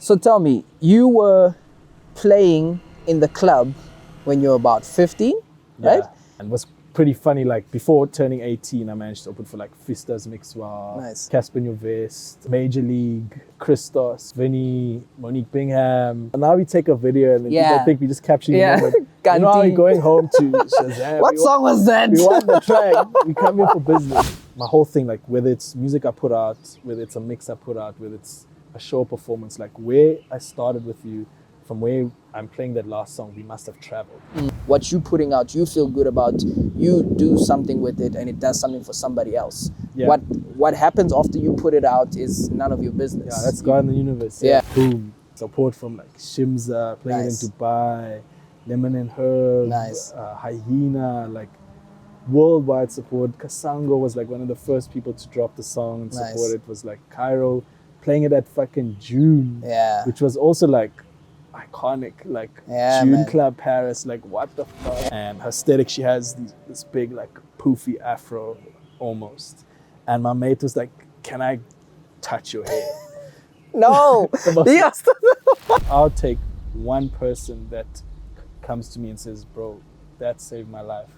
So tell me, you were playing in the club when you were about 15, right? And it was pretty funny, like before turning 18, I managed to open for like Fista's Mixwa, Nice. Casper New Vest, Major League, Christos, Vinny, Monique Bingham. And now we take a video and then people think we just capturing the moment. You know how we're going home to Shazam. What song was that? We want the track. We come here for business. My whole thing, like whether it's music I put out, whether it's a mix I put out, whether it's a show performance, like where I started with you, from where I'm playing that last song, we must have traveled. What you putting out, you feel good about, you do something with it and it does something for somebody else. Yeah. What happens after you put it out is none of your business. Yeah, that's God in the universe. Yeah. Boom. Support from like Shimza, playing it in Dubai, Lemon and Herb, Hyena, like worldwide support. Kasango was like one of the first people to drop the song and support it. Was like Cairo, playing it at fucking June, which was also like iconic, like June Club Paris, like what the fuck. And her aesthetic, she has this big like poofy afro almost. And my mate was like, can I touch your hair? No. I'll take one person that comes to me and says, bro, that saved my life,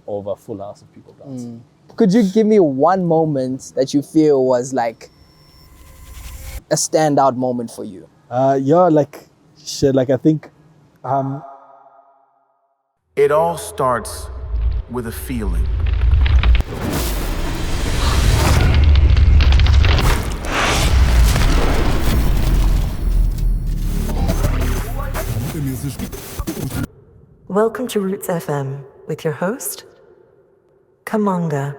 over a full house of people dancing. Could you give me one moment that you feel was like a standout moment for you? Like I think it all starts with a feeling. Welcome to Roots FM with your host, Kamanga.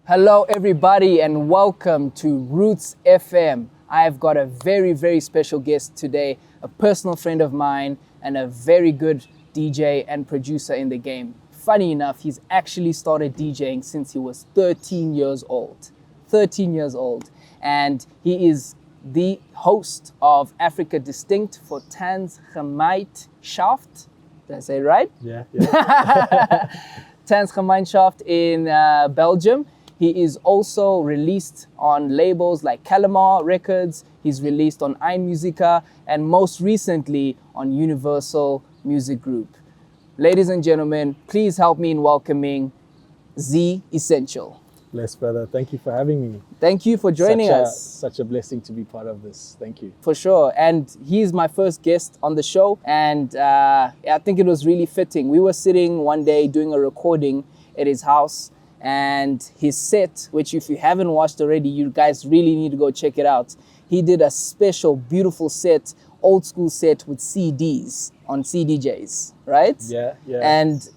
Hello everybody and welcome to Roots FM. I've got a very, very special guest today, a personal friend of mine and a very good DJ and producer in the game. Funny enough, he's actually started DJing since he was 13 years old. 13 years old. And he is the host of Africa Distinct for Gemeinschaft. Did I say it right? Yeah. Gemeinschaft in Belgium. He is also released on labels like Calamar Records. He's released on iMusica and most recently on Universal Music Group. Ladies and gentlemen, please help me in welcoming Zee Essential. Bless, brother. Thank you for having me. Thank you for joining us. Such a blessing to be part of this. Thank you. For sure. And he's my first guest on the show. And I think it was really fitting. We were sitting one day doing a recording at his house. And his set, which if you haven't watched already, you guys really need to go check it out. He did a special, beautiful set, old school set with CDs on CDJs, right? Yeah. And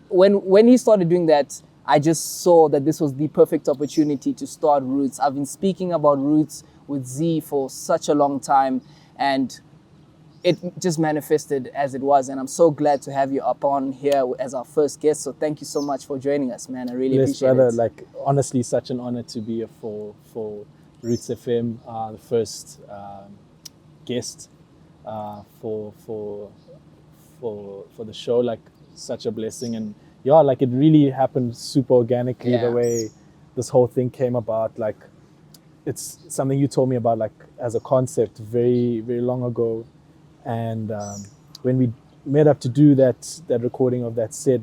when he started doing that, I just saw that this was the perfect opportunity to start Roots. I've been speaking about Roots with Zee for such a long time, and it just manifested as it was. And I'm so glad to have you up on here as our first guest. So thank you so much for joining us, man. I really appreciate brother. it. Like, honestly, such an honor to be here for Roots FM, the first guest for the show. Like, such a blessing. And yeah, like it really happened super organically the way this whole thing came about. Like, it's something you told me about, like, as a concept very, very long ago. And when we met up to do that recording of that set,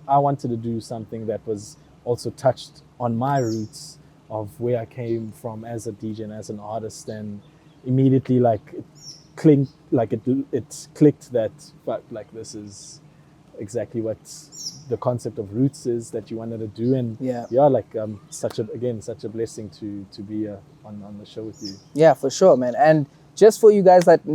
I wanted to do something that was also touched on my roots of where I came from as a DJ and as an artist. And immediately, like, it clicked that, but like, this is exactly what the concept of Roots is that you wanted to do. And such a blessing to be on the show with you. Yeah, for sure, man. And just for you guys that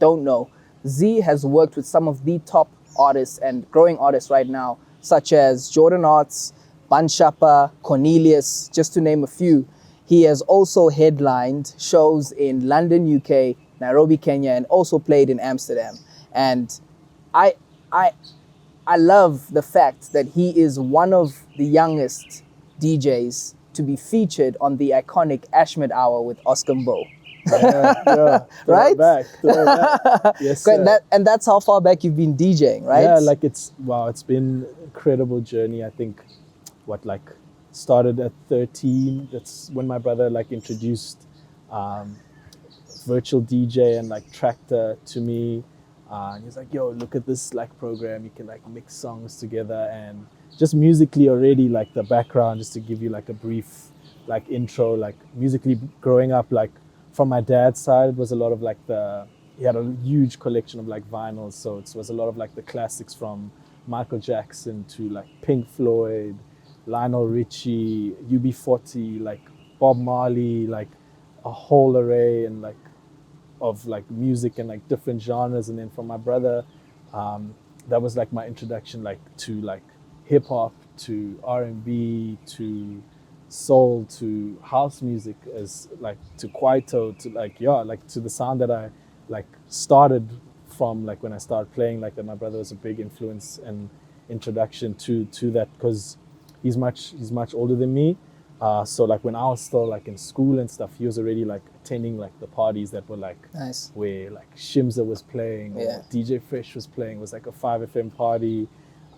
don't know, Zee has worked with some of the top artists and growing artists right now, such as Jordan Arts, Banshapa, Cornelius, just to name a few. He has also headlined shows in London, UK, Nairobi, Kenya, and also played in Amsterdam. And I love the fact that he is one of the youngest DJs to be featured on the iconic Ashmid Hour with Oscar Mbo. Yeah. Right? Throw it back. Yes, sir. And that's how far back you've been DJing, right? Yeah, like it's been an incredible journey. I think like started at 13. That's when my brother like introduced virtual DJ and like Tractor to me. And he's like, yo, look at this like program. You can like mix songs together, and just musically already like the background, just to give you like a brief like intro, like musically growing up, like from my dad's side, it was a lot of like he had a huge collection of like vinyls. So it was a lot of like the classics from Michael Jackson to like Pink Floyd, Lionel Richie, UB40, like Bob Marley, like a whole array and like of like music and like different genres. And then from my brother, that was like my introduction like to like hip hop, to R&B, to soul, to house music, as like to Kwaito, to like like to the sound that I like started from, like when I started playing like that. My brother was a big influence and introduction to that, because he's much older than me. So like when I was still like in school and stuff, he was already like attending like the parties that were like nice, where like Shimza was playing, or DJ Fresh was playing. It was like a 5FM party,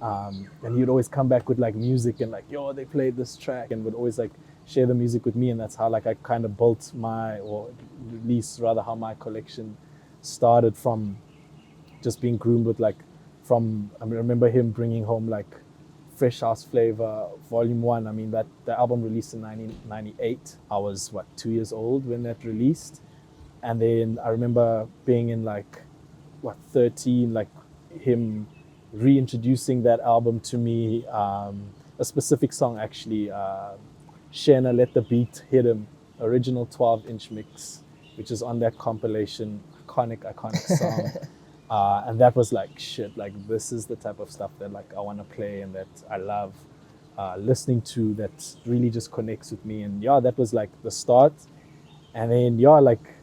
and he would always come back with like music and like, yo, they played this track, and would always like share the music with me. And that's how like I kind of built or at least rather how my collection started, from just being groomed with like I remember him bringing home like Fresh House Flavor Volume 1. I mean, the album released in 1998. I was 2 years old when that released. And then I remember being in 13, like him reintroducing that album to me. A specific song actually, Shena Let the Beat Hit Him, original 12-inch mix, which is on that compilation, iconic song. And that was like, shit, like this is the type of stuff that like I want to play and that I love listening to, that really just connects with me. And that was like the start. And then like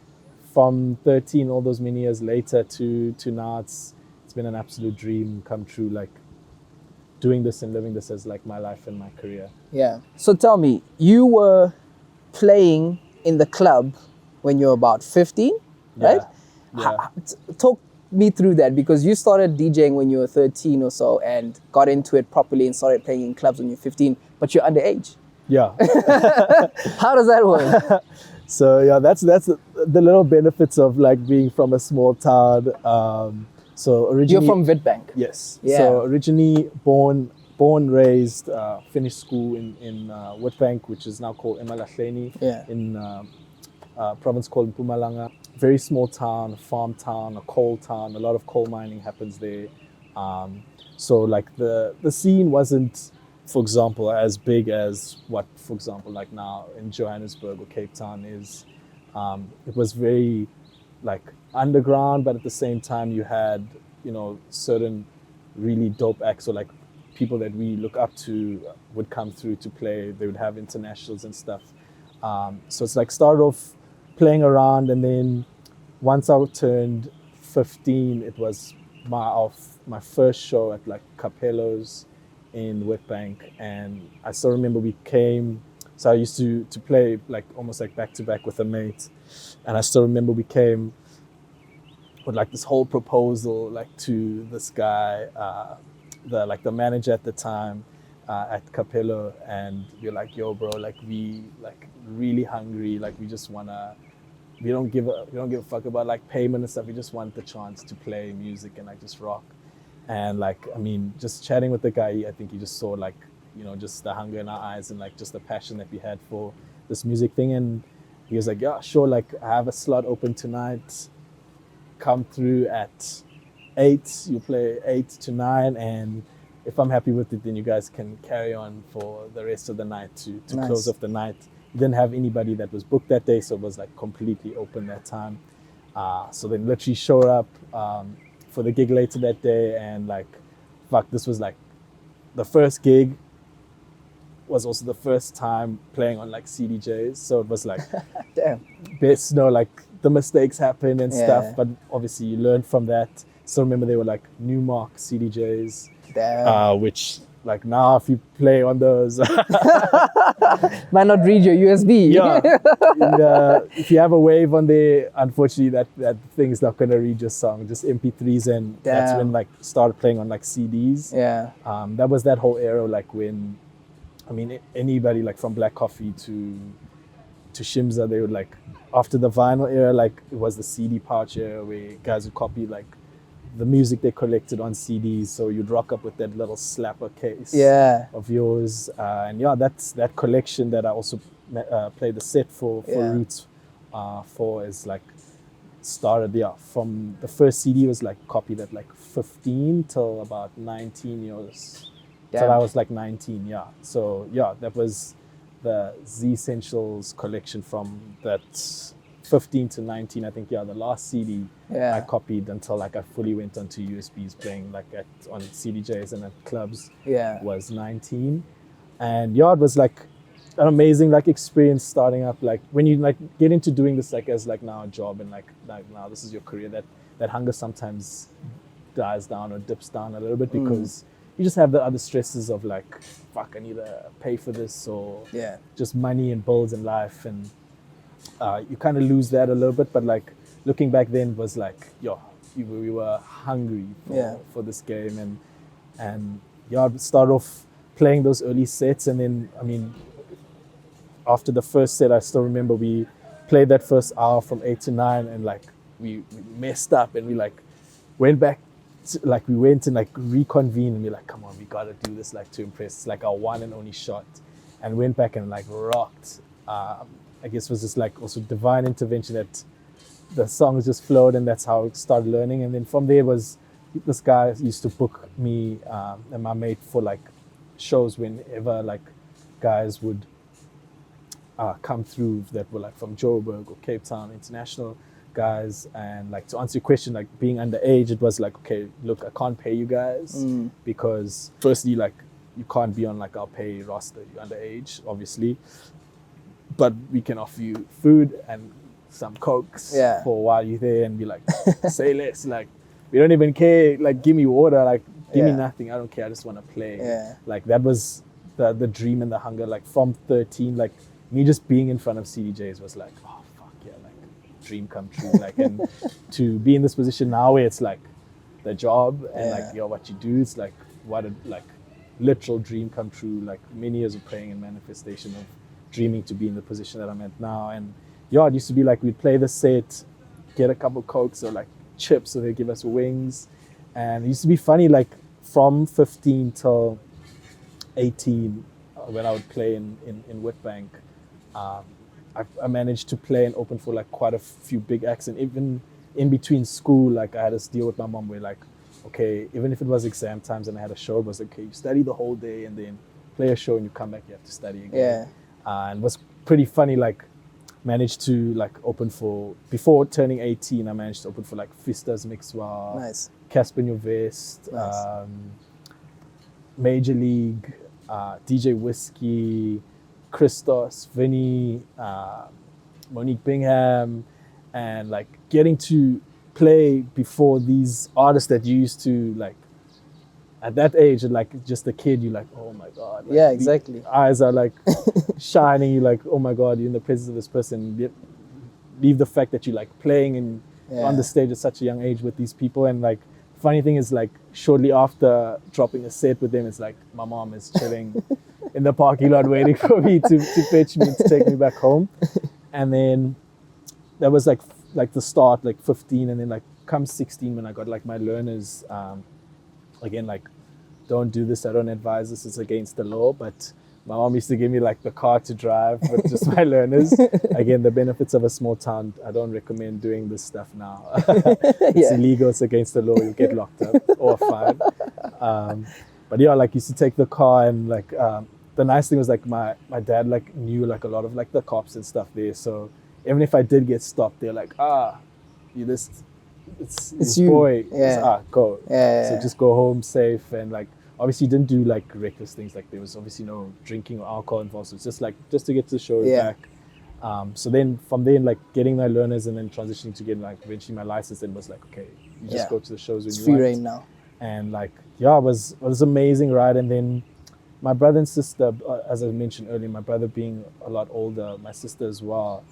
from 13, all those many years later to now, it's been an absolute dream come true, like doing this and living this as like my life and my career. Yeah. So tell me, you were playing in the club when you were about 15, right? Yeah. Talk me through that, because you started DJing when you were 13 or so and got into it properly and started playing in clubs when you're 15, but you're underage. Yeah. How does that work? So that's the little benefits of like being from a small town. So originally, you're from Witbank. Yes. Yeah. So originally born, raised, finished school in Witbank, which is now called Emalahleni, in a province called Mpumalanga. Very small town, farm town, a coal town. A lot of coal mining happens there. So like the scene wasn't, for example, as big as what, for example, like now in Johannesburg or Cape Town is. It was very like underground, but at the same time you had, certain really dope acts, or like people that we look up to would come through to play. They would have internationals and stuff. So it's like started off playing around, and then once I turned 15, it was my first show at like Capello's in Witbank. And I still remember so I used to play like almost like back to back with a mate, and I still remember we came with like this whole proposal like to this guy, the manager at the time at Capello, and we're like, yo bro, like we like really hungry, like we just wanna, we don't give a fuck about like payment and stuff, we just want the chance to play music and like just rock. And like, I mean, just chatting with the guy, I think he just saw like, just the hunger in our eyes and like just the passion that we had for this music thing. And he was like, yeah, sure, like I have a slot open tonight, come through at 8, you play 8 to 9, and if I'm happy with it, then you guys can carry on for the rest of the night to Nice. Close off the night. Didn't have anybody that was booked that day, so it was like completely open that time. So then literally showed up for the gig later that day, and like, fuck, this was like the first gig, was also the first time playing on like CDJs, so it was like Damn. best, like the mistakes happen and stuff, but obviously you learn from that. So remember they were like Newmark CDJs, Damn. which like now if you play on those Might not read your USB. and, if you have a wave on there, unfortunately that thing's not gonna read your song, just MP3s, and that's when like started playing on like CDs. Yeah. That was that whole era, like when I mean, anybody like from Black Coffee to Shimza, they would like, after the vinyl era, like it was the CD pouch era where guys would copy like the music they collected on CDs. So you'd rock up with that little slapper case of yours. And yeah, that's that collection that I also played the set for Roots for is like started from the first CD was like copied at like 15 till about 19 years. Till I was like 19, So yeah, that was the Zee Essentials collection from that 15 to 19, I think, the last CD I copied until like I fully went onto USBs playing like on CDJs and at clubs was 19. And it was like an amazing like experience starting up, like when you like get into doing this like as like now a job and like now this is your career, that hunger sometimes dies down or dips down a little bit because you just have the other stresses of like, fuck, I need to pay for this or just money and bills in life. And you kind of lose that a little bit. But like looking back then was like, we were hungry for this game. And I'd start off playing those early sets. And then, I mean, after the first set, I still remember we played that first hour from 8 to 9 and like we messed up and we like went back. Like we went and like reconvened and we're like, come on, we gotta do this like to impress. It's like our one and only shot, and went back and like rocked. I guess it was just like also divine intervention that the songs just flowed, and that's how I started learning. And then from there was this guy used to book me and my mate for like shows whenever like guys would come through that were like from Joburg or Cape Town, international guys. And like to answer your question, like being underage, it was like, okay, look, I can't pay you guys because firstly, like you can't be on like our pay roster, you're underage obviously, but we can offer you food and some cokes for while you're there, and be like, say less, like we don't even care, like give me water, like give me nothing, I don't care, I just want to play. Like that was the dream and the hunger. Like from 13, like me just being in front of CDJs was like, oh fuck yeah, like dream come true. Like, and to be in this position now where it's like the job and like what you do, it's like what a like literal dream come true. Like many years of praying and manifestation of dreaming to be in the position that I'm at now. And it used to be like we'd play the set, get a couple cokes or like chips, so they give us wings. And it used to be funny, like from 15 till 18, when I would play in Witbank, I managed to play and open for like quite a few big acts. And even in between school, like I had this deal with my mom where like, okay, even if it was exam times and I had a show, it was okay, you study the whole day and then play a show and you come back, you have to study again. And it was pretty funny, like managed to like open for, before turning 18, I managed to open for like Fista's Mixwa, Casper New Vest, Major League, DJ Whiskey, Christos, Vinny, Monique Bingham, and like getting to play before these artists that you used to like at that age, and like just a kid, you're like, oh my God. Like, exactly. Eyes are like shining, you're like, oh my God, you're in the presence of this person. Leave the fact that you're like playing and on the stage at such a young age with these people. And like, funny thing is like shortly after dropping a set with them, it's like my mom is chilling in the parking lot waiting for me to fetch me and to take me back home. And then that was like the start, like 15, and then like come 16 when I got like my learners, again, like don't do this, I don't advise this, it's against the law, but my mom used to give me like the car to drive with just my learners. Again, the benefits of a small town, I don't recommend doing this stuff now. It's illegal, it's against the law, you'll get locked up or fined. But like used to take the car, and like the nice thing was like my dad like knew like a lot of like the cops and stuff there, so even if I did get stopped, they're like, you this, it's you, boy, go. So just go home safe. And like obviously didn't do like reckless things, like there was obviously no drinking or alcohol involved, so it's just like just to get to the show back. So then from there, like getting my learners and then transitioning to getting like eventually my license, then was like, okay, you just go to the shows when you want. It's free reign now. And like it was amazing ride. And then my brother and sister, as I mentioned earlier, my brother being a lot older, my sister as well,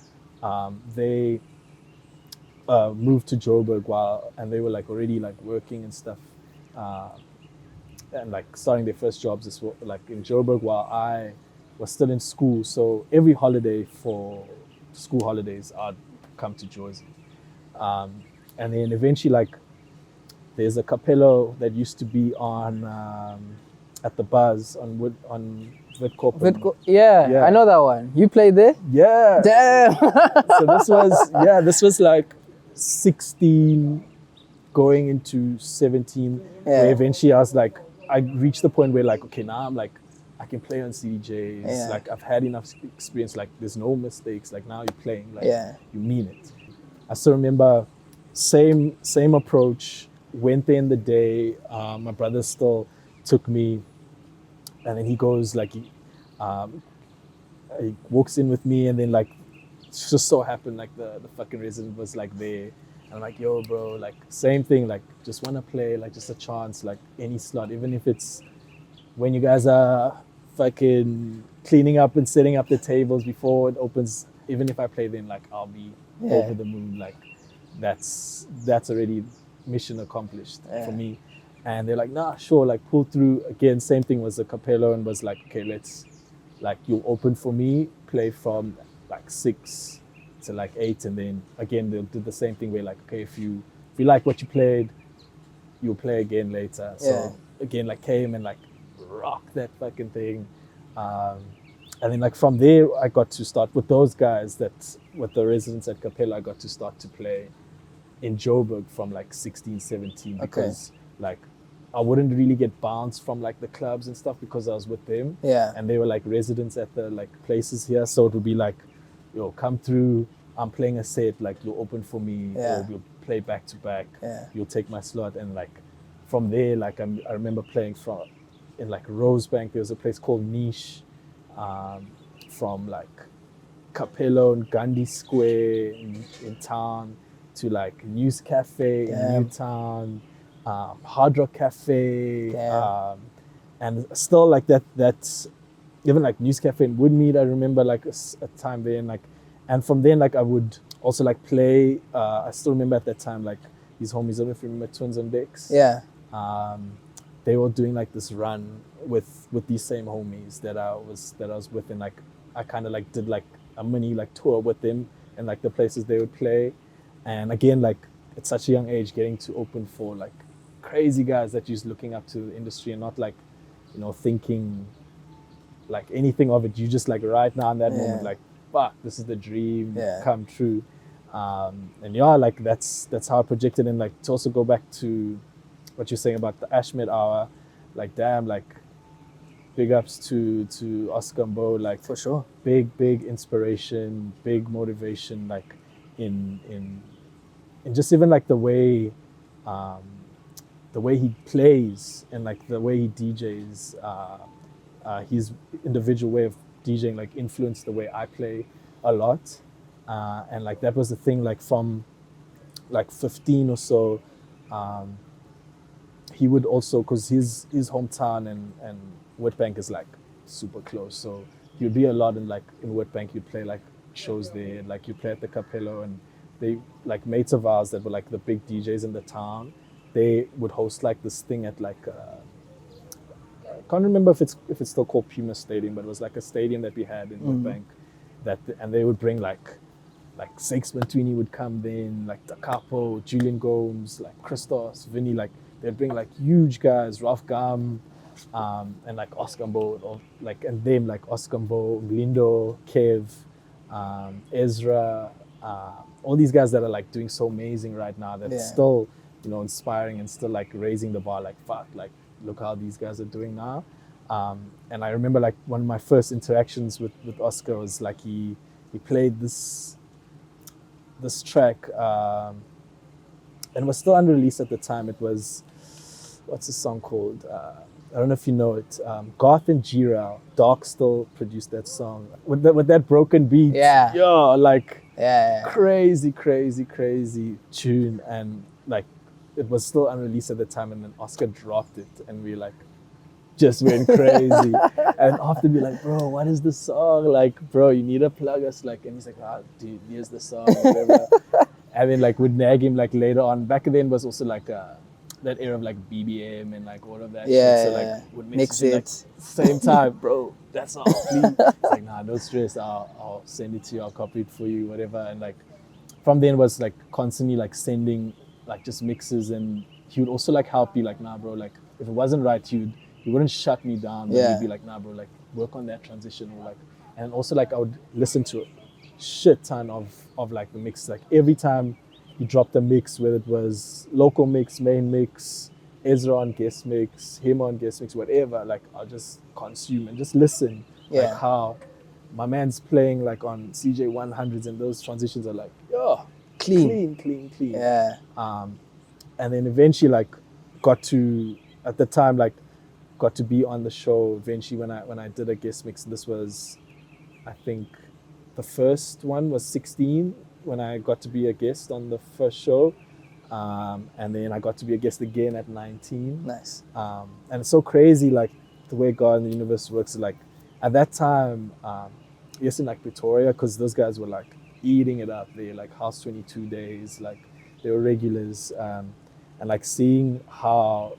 they moved to Joburg and they were like already like working and stuff, and like starting their first jobs as well, like in Joburg, while I was still in school. So every holiday for school holidays, I'd come to Jersey. And then eventually, like, there's a capello that used to be on at the Buzz on Witkorp. Yeah, I know that one. You played there? Yeah. Damn. So this was like 16 going into 17. Where eventually I was like, I reached the point where like, okay, now I'm like, I can play on CDJs. Yeah. Like I've had enough experience. Like there's no mistakes. Like now you're playing. Like you mean it. I still remember same approach. Went there in the day. My brother still took me, and then he goes like he walks in with me, and then like it just so happened like the fucking resident was like there. And I'm like, yo, bro, like same thing. Like just want to play, like just a chance, like any slot, even if it's when you guys are fucking cleaning up and setting up the tables before it opens. Even if I play then, like I'll be over the moon. Like that's already mission accomplished for me. And they're like, nah, sure, like pull through. Again, same thing was a capello, and was like, okay, let's, like, you'll open for me, play from like 6 to like 8, and then again they'll do the same thing where like, okay, if you like what you played, you'll play again later. So again, like came and like rock that fucking thing. And then like from there I got to start with those guys with the residents at Capella. I got to start to play in Joburg from like 16, 17 because like I wouldn't really get bounced from like the clubs and stuff because I was with them. Yeah. And they were like residents at the like places here. So it would be like, yo, come through, I'm playing a set, like you'll open for me, or you'll play back to back, you'll take my slot. And like from there, like I remember playing in like Rosebank, there was a place called Niche, from like Capello and Gandhi Square in town to like News Cafe in Newtown, Hard Rock Cafe, and still like that even like News Cafe in Woodmead. I remember like a time there, and from then like I would also like play. I still remember at that time like these homies. I don't know if you remember Twins and Bex. Yeah. They were doing like this run with these same homies that I was with, and like I kind of like did like a mini like tour with them and like the places they would play. And again, like at such a young age, getting to open for like crazy guys that you're just looking up to the industry and not like, you know, thinking like anything of it. You just like right now in that moment, like, fuck, this is the dream come true. And like that's how I projected. And like to also go back to what you're saying about the Ashmed hour, like damn, like big ups to Oscar and Bo, like for sure. Big inspiration, big motivation, like in just even like the way he plays and like the way he DJs, his individual way of DJing like influenced the way I play a lot. And like that was the thing, like from like 15 or so, he would also, because his hometown and Witbank is like super close, so he would be a lot in Witbank. You'd play like shows there, and like you play at the Capello, and they like mates of ours that were like the big DJs in the town. They would host like this thing at like I can't remember if it's still called Puma Stadium, but it was like a stadium that we had in Witbank. And they would bring like Sakes Mantwini would come then, like Da Capo, Julian Gomes, like Christos, Vinny, like they'd bring like huge guys, Ralph Gam, and like Oskambo, or like, and them like Oskambo, Lindo, Kev, Ezra, all these guys that are like doing so amazing right now, that's still, you know, inspiring and still like raising the bar, like fuck, like look how these guys are doing now. And I remember like one of my first interactions with Oscar was like he played this track, and it was still unreleased at the time. It was, what's the song called? I don't know if you know it. Garth and G-Rail, Dark still produced that song with that broken beat. Crazy tune, and like it was still unreleased at the time, and then Oscar dropped it, and we like just went crazy. And after be like, bro, what is the song? Like, bro, you need to plug us. Like, and he's like, dude, here's the song, whatever. And then like would nag him like later on. Back then was also like that era of like BBM and like all of that Yeah, shit. So yeah. like would Mix message him, like it. same time, bro. That's all. Please. It's like, nah, no stress. I'll send it to you. I'll copy it for you, whatever. And like from then was like constantly like sending like just mixes, and he would also like help you like, nah, bro. Like if it wasn't right, he wouldn't shut me down. But Yeah. he'd be like, nah, bro. Like work on that transition, or like, and also like I would listen to a shit ton of like the mix. Like every time he dropped a mix, whether it was local mix, main mix, Ezra on guest mix, him on guest mix, whatever, like I'll just consume and just listen. Yeah. Like how my man's playing like on CJ 100s, and those transitions are like, yo, clean. Yeah. And then eventually like got to, at the time, like got to be on the show eventually when I did a guest mix. This was, I think, the first one was 16 when I got to be a guest on the first show. And then I got to be a guest again at 19. Nice. And it's so crazy, like the way God and the universe works. Like at that time, yes, in like Pretoria, because those guys were like eating it up there, like House 22 days, like they were regulars. And like seeing how,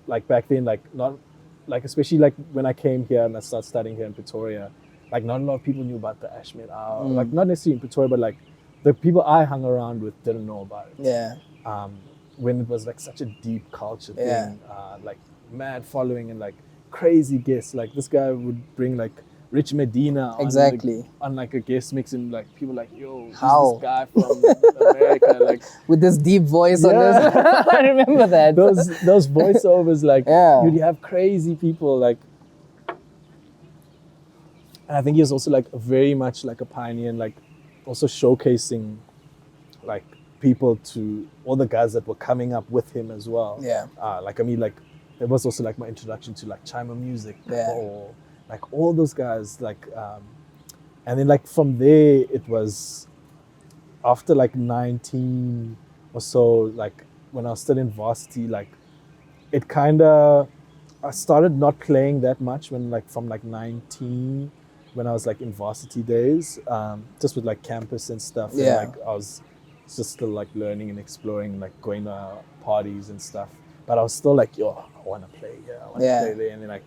like back then, like not, like especially like when I came here and I started studying here in Pretoria, like not a lot of people knew about the Ashmed Hour. Like not necessarily in Pretoria, but like the people I hung around with didn't know about it. Yeah. When it was like such a deep culture Yeah. thing, like mad following and like crazy guests. Like this guy would bring like Rich Medina Exactly. on like a guest mix, and like people like, yo, who's How? this guy from America? Like With this deep voice on Yeah. this. I remember that. those voiceovers, like Yeah. you'd have crazy people like. And I think he was also like very much like a pioneer, and like also showcasing like people to all the guys that were coming up with him as well. Yeah. Like I mean, like it was also like my introduction to like Chima music, Yeah. or like all those guys, like and then like from there it was after like 19 or so, like when I was still in varsity, like it kind of, I started not playing that much when like from like 19, when I was like in varsity days, just with like campus and stuff. Yeah. And, like I was just still like learning and exploring, like going to parties and stuff. But I was still like, yo, I want to play here, I want to Yeah. play there. And then like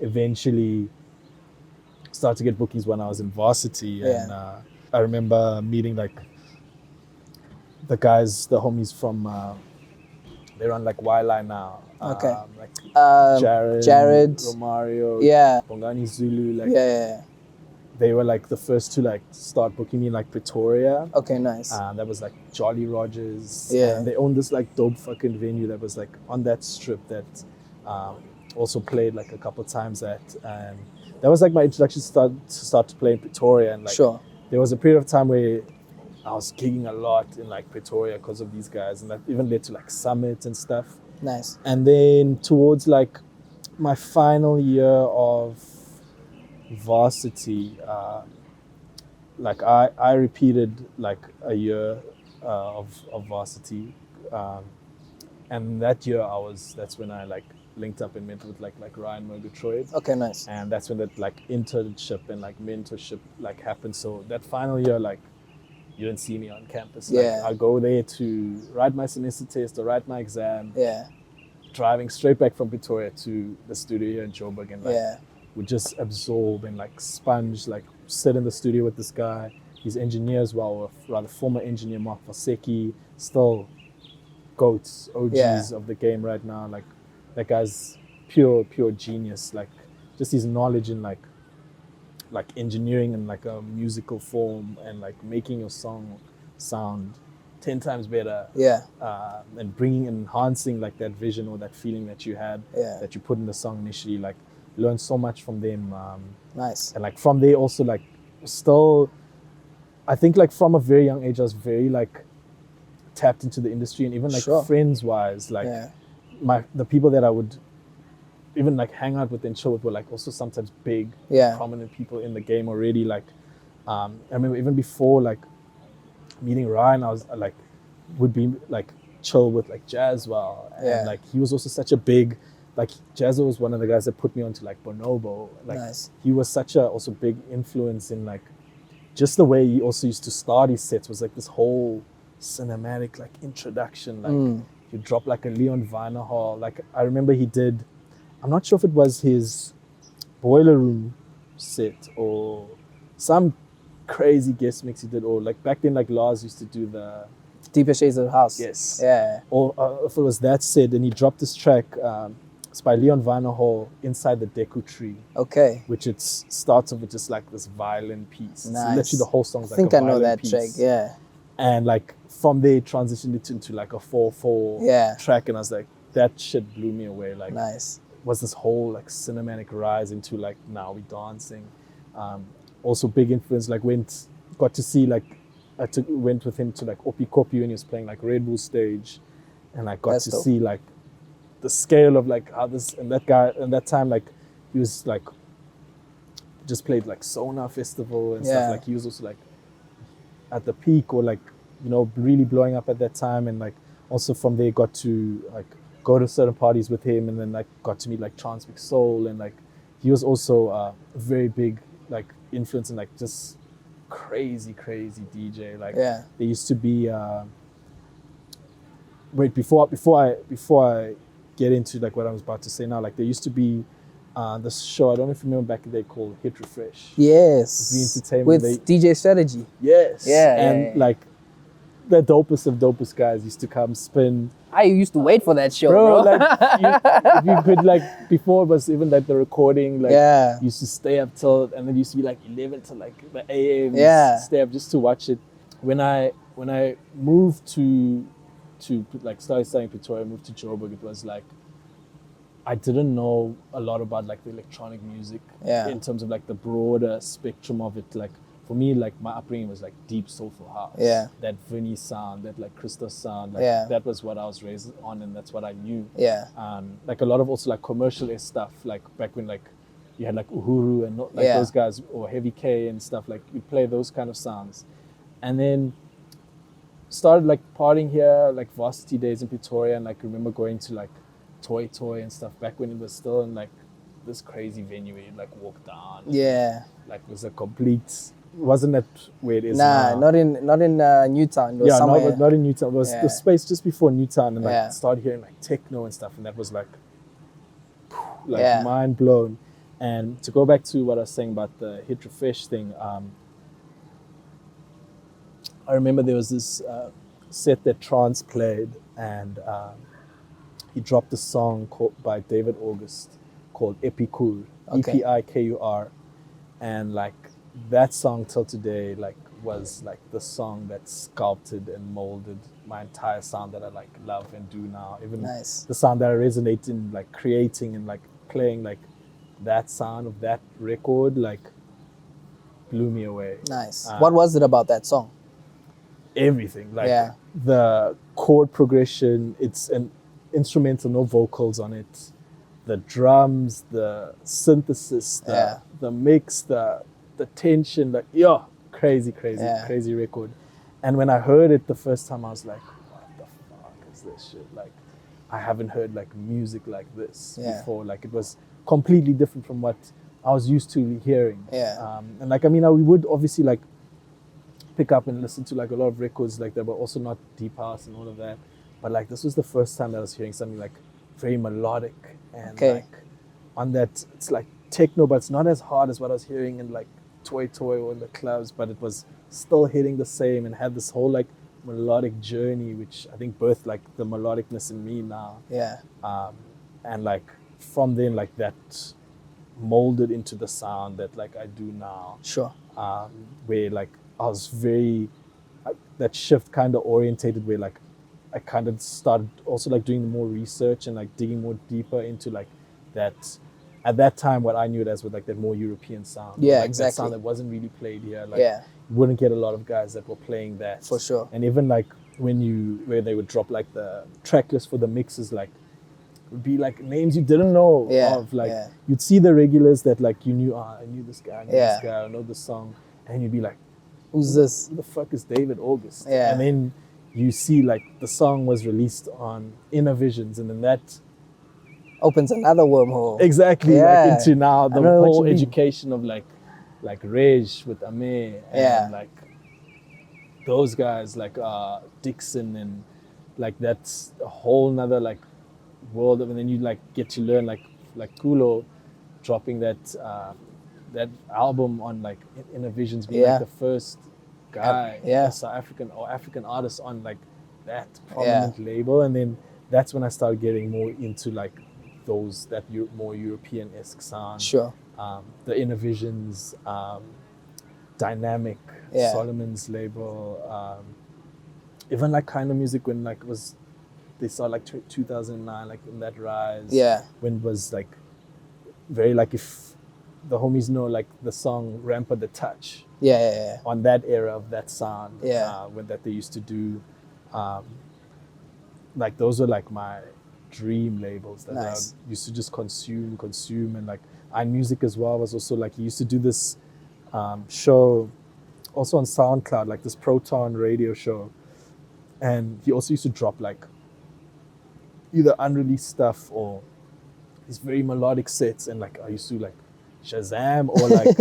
eventually started to get bookies when I was in varsity. Yeah. And I remember meeting like the guys, the homies from, they run like Wildline now. Okay. Like Jared. Romario, Yeah. Bongani Zulu, like Yeah. they were like the first to like start booking me in like Pretoria. Okay, nice. That was like Jolly Rogers. Yeah. And they owned this like dope fucking venue that was like on that strip that also played like a couple times at. And that was like my introduction to start to play in Pretoria. And like Sure. there was a period of time where I was gigging a lot in like Pretoria because of these guys, and that even led to like summits and stuff. Nice. And then towards like my final year of varsity, like I repeated like a year of varsity, and that year that's when I like linked up and met with like Ryan Murgatroyd. Okay, nice. And that's when that like internship and like mentorship like happened. So that final year, like you didn't see me on campus. Like, Yeah. I go there to write my semester test or write my exam, Yeah. driving straight back from Pretoria to the studio here in Joburg, and like Yeah. would just absorb and like sponge, like sit in the studio with this guy. He's engineer as well, or rather former engineer Mark Vaseki, still GOATs, OGs Yeah. of the game right now. Like that guy's pure genius. Like just his knowledge in like engineering and like a musical form, and like making your song sound 10 times better. Yeah. And bringing and enhancing like that vision or that feeling that you had, Yeah. that you put in the song initially. Like learned so much from them. Nice. And like from there also, like still, I think like from a very young age I was very like tapped into the industry, and even like Sure. friends wise, like Yeah. the people that I would even like hang out with and chill with were like also sometimes big, Yeah. prominent people in the game already. Like I remember even before like meeting Ryan, I was like would be like chill with like Jazzwell, and Yeah. like he was also such a big, like Jazzwell was one of the guys that put me onto like Bonobo. Like Nice. he was such a also big influence in like just the way he also used to start his sets, was like this whole cinematic like introduction, like He'd drop like a Leon Vinahall. Like I remember he did, I'm not sure if it was his Boiler Room set or some crazy guest mix he did, or like back then like Lars used to do the Deeper Shades of the House. Yes. Yeah. Or if it was that set, and he dropped this track, it's by Leon Vinahall, Inside the Deku Tree, Okay. which it starts off with just like this violin piece. Nice. It's literally the whole song's I like think a I know violin that piece. track. Yeah. And like from there, it transitioned it into like a 4/4 Yeah. track, and I was like, that shit blew me away. Like, Nice. was this whole like cinematic rise into like now we dancing. Also big influence. Like got to see like went with him to like Opi Kopi when he was playing like Red Bull stage, and I got That's to dope. see like the scale of like how this and that guy and that time like he was like just played like Sona Festival and Yeah. stuff. Like he was also like at the peak or like really blowing up at that time, and like also from there got to like go to certain parties with him, and then like got to meet like Transmix Soul, and like he was also a very big like influence and like just crazy DJ. Like Yeah. there used to be before I get into like what I was about to say now, like there used to be this show, I don't know if you remember back in the day, called Hit Refresh. Yes. The entertainment, With DJ Strategy. Yes. Yeah, And yeah, yeah. like the dopest of dopest guys used to come spin. I used to wait for that show, Bro, bro. like if you could like before it was even like the recording, like Yeah. you used to stay up till, and then it used to be like 11 to like the AM. Yeah. Stay up just to watch it. When I moved to like started studying Pretoria, moved to Joburg, it was like I didn't know a lot about like the electronic music Yeah. in terms of like the broader spectrum of it. Like for me, like my upbringing was like deep soulful house. Yeah. That Vinny sound, that like Christos sound, like Yeah. that was what I was raised on, and that's what I knew. Yeah. Like a lot of also like commercial stuff, like back when like you had like Uhuru and like Yeah. those guys, or Heavy K and stuff, like you play those kind of sounds. And then started like partying here, like varsity days in Pretoria, and like remember going to like Toy and stuff back when it was still in like this crazy venue where you'd like walk down. Yeah. Like it was a complete, wasn't that where it is Nah, now? not in Newtown. It was Yeah, somewhere. not in Newtown. It was Yeah. the space just before Newtown, and like Yeah. started hearing like techno and stuff, and that was like Yeah. mind blown. And to go back to what I was saying about the Hit Refresh thing, I remember there was this set that Trance played, and he dropped a song by David August called Epikur, Okay. Epikur, and like that song till today like was like the song that sculpted and molded my entire sound that I like love and do now. Even Nice. the sound that I resonate in like creating and like playing, like that sound of that record like blew me away. Nice. What was it about that song? Everything, like Yeah. the chord progression, it's an instrumental, no vocals on it, the drums, the synthesis, the mix, the tension, like crazy record. And when I heard it the first time, I was like, what the fuck is this shit? Like I haven't heard like music like this before. Like it was completely different from what I was used to hearing. And like, I mean, we would obviously like pick up and listen to like a lot of records like that, but also not deep house and all of that. But like this was the first time that I was hearing something like very melodic and like on that, it's like techno, but it's not as hard as what I was hearing in like Toy or in the clubs, but it was still hitting the same and had this whole like melodic journey, which I think birthed like the melodicness in me now. Yeah. And like from then, like that molded into the sound that like I do now. Sure. Where like I was very, that shift kind of orientated where like I kind of started also like doing more research and like digging more deeper into like that, at that time what I knew it as with like that more European sound. Yeah, like exactly. That sound that wasn't really played here. Like Yeah. you wouldn't get a lot of guys that were playing that. For sure. And even like where they would drop like the track list for the mixes, like would be like names you didn't know of. Like you'd see the regulars that like you knew, I knew this guy, I know this song, and you'd be like, who's this? Who the fuck is David August? Yeah. And then you see like the song was released on Inner Visions, and then that opens another wormhole. exactly like into now the whole mean. education of like Reg with Amir and like those guys like Dixon and like that's a whole nother like world of, and then you like get to learn like Kulo dropping that album on like Inner Visions, being like the first guy, a South African or African artist on like that prominent label, and then that's when I started getting more into like more European-esque sound. Sure. The Inner Visions, Dynamic, Solomon's label, even like Kind of Music when like they saw like 2009, like in that rise. Yeah. When it was like very like, if the homies know like the song Rampa the Touch. Yeah. On that era of that sound. Yeah. When that they used to do, like those were like my dream labels that I used to just consume, and like iMusic as well was also like, he used to do this show also on SoundCloud, like this Proton radio show, and he also used to drop like either unreleased stuff or these very melodic sets, and like I used to like Shazam or like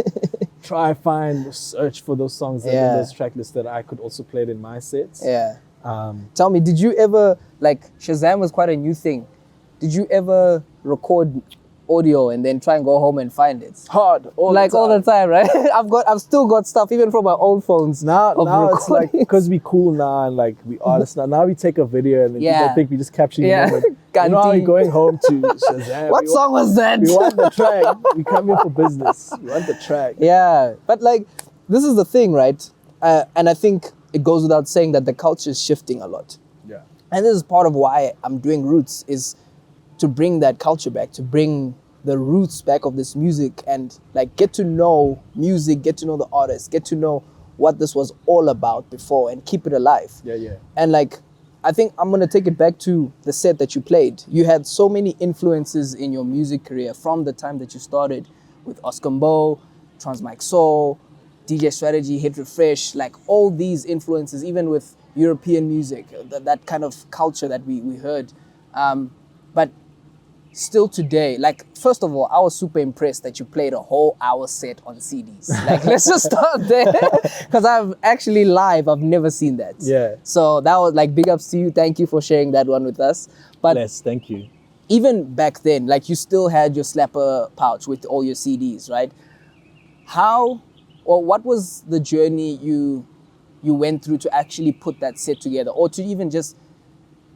search for those songs in those track lists that I could also play it in my sets. Tell me, did you ever, like Shazam was quite a new thing, did you ever record audio and then try and go home and find it? Hard, all the time, right? I've still got stuff even from my old phones. Now it's like, because we cool now and like we artists now. Now we take a video and then people think we just capture the moment. You know how we're going home to Shazam. What song was that? We want the track. We come here for business. We want the track. Yeah, but like this is the thing, right? And I think it goes without saying that the culture is shifting a lot. Yeah. And this is part of why I'm doing Roots, is to bring that culture back, to bring the roots back of this music, and like get to know music, get to know the artists, get to know what this was all about before, and keep it alive. Yeah. And like, I think I'm gonna take it back to the set that you played. You had so many influences in your music career from the time that you started with Oscar Mbo, Transmike Soul, DJ Strategy, Hit Refresh, like all these influences, even with European music, that kind of culture that we heard. But still today, like, first of all, I was super impressed that you played a whole hour set on CDs. Like, let's just start there. Because I've never seen that. Yeah. So that was like, big ups to you. Thank you for sharing that one with us. But yes, thank you. Even back then, like, you still had your slapper pouch with all your CDs, right? What was the journey you went through to actually put that set together, or to even just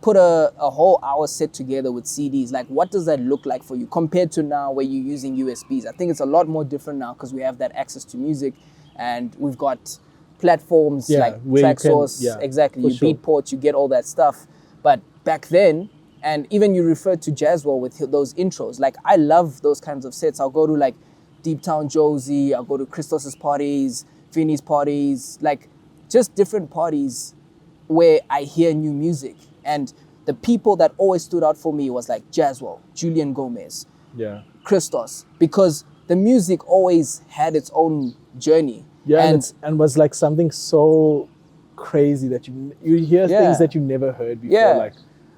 put a whole hour set together with CDs? Like, what does that look like for you compared to now where you're using USBs? I think it's a lot more different now because we have that access to music, and we've got platforms like TrackSource. Exactly. You Beatport, you get all that stuff. But back then, and even you referred to Jazzwell with those intros. Like, I love those kinds of sets. I'll go to like Deep Town Josie, I'll go to Christos's parties, Vinny's parties, like just different parties where I hear new music. And the people that always stood out for me was like Jazzwell, Julian Gomez, Christos, because the music always had its own journey. Yeah, and was like something so crazy that you hear things that you never heard before. Yeah. Like,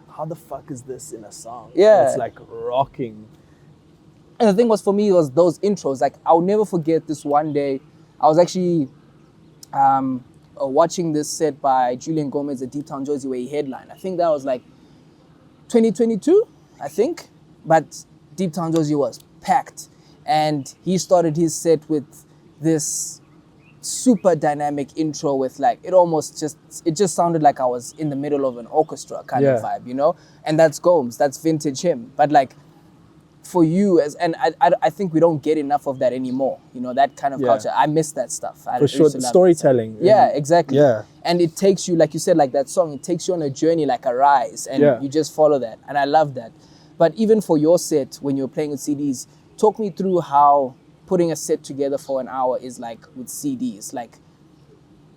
how the fuck is this in a song? Yeah. And it's like rocking. And the thing was, for me, was those intros. Like, I'll never forget this one day. I was actually watching this set by Julian Gomez at Deep Town Josie where he headlined. I think that was like 2022, I think. But Deep Town Josie was packed. And he started his set with this super dynamic intro with like, it just sounded like I was in the middle of an orchestra kind of vibe, you know? And that's Gomes, that's vintage him. But like, for you, I think we don't get enough of that anymore. You know, that kind of culture. I miss that stuff. For sure, storytelling. Yeah, exactly. Yeah. And it takes you, like you said, like that song, it takes you on a journey like a rise, and you just follow that. And I love that. But even for your set, when you're playing with CDs, talk me through how putting a set together for an hour is like with CDs, like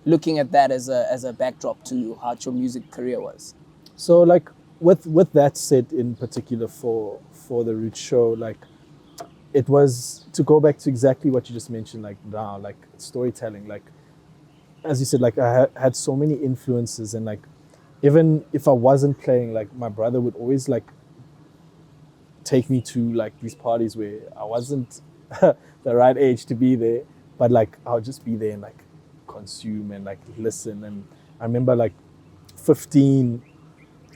looking at that as a backdrop to how your music career was. So like with that set in particular for the Roots show, like it was to go back to exactly what you just mentioned, like now, like storytelling, like as you said, like I had so many influences, and like even if I wasn't playing, like my brother would always like take me to like these parties where I wasn't the right age to be there, but like I'll just be there and like consume and like listen. And I remember like 15,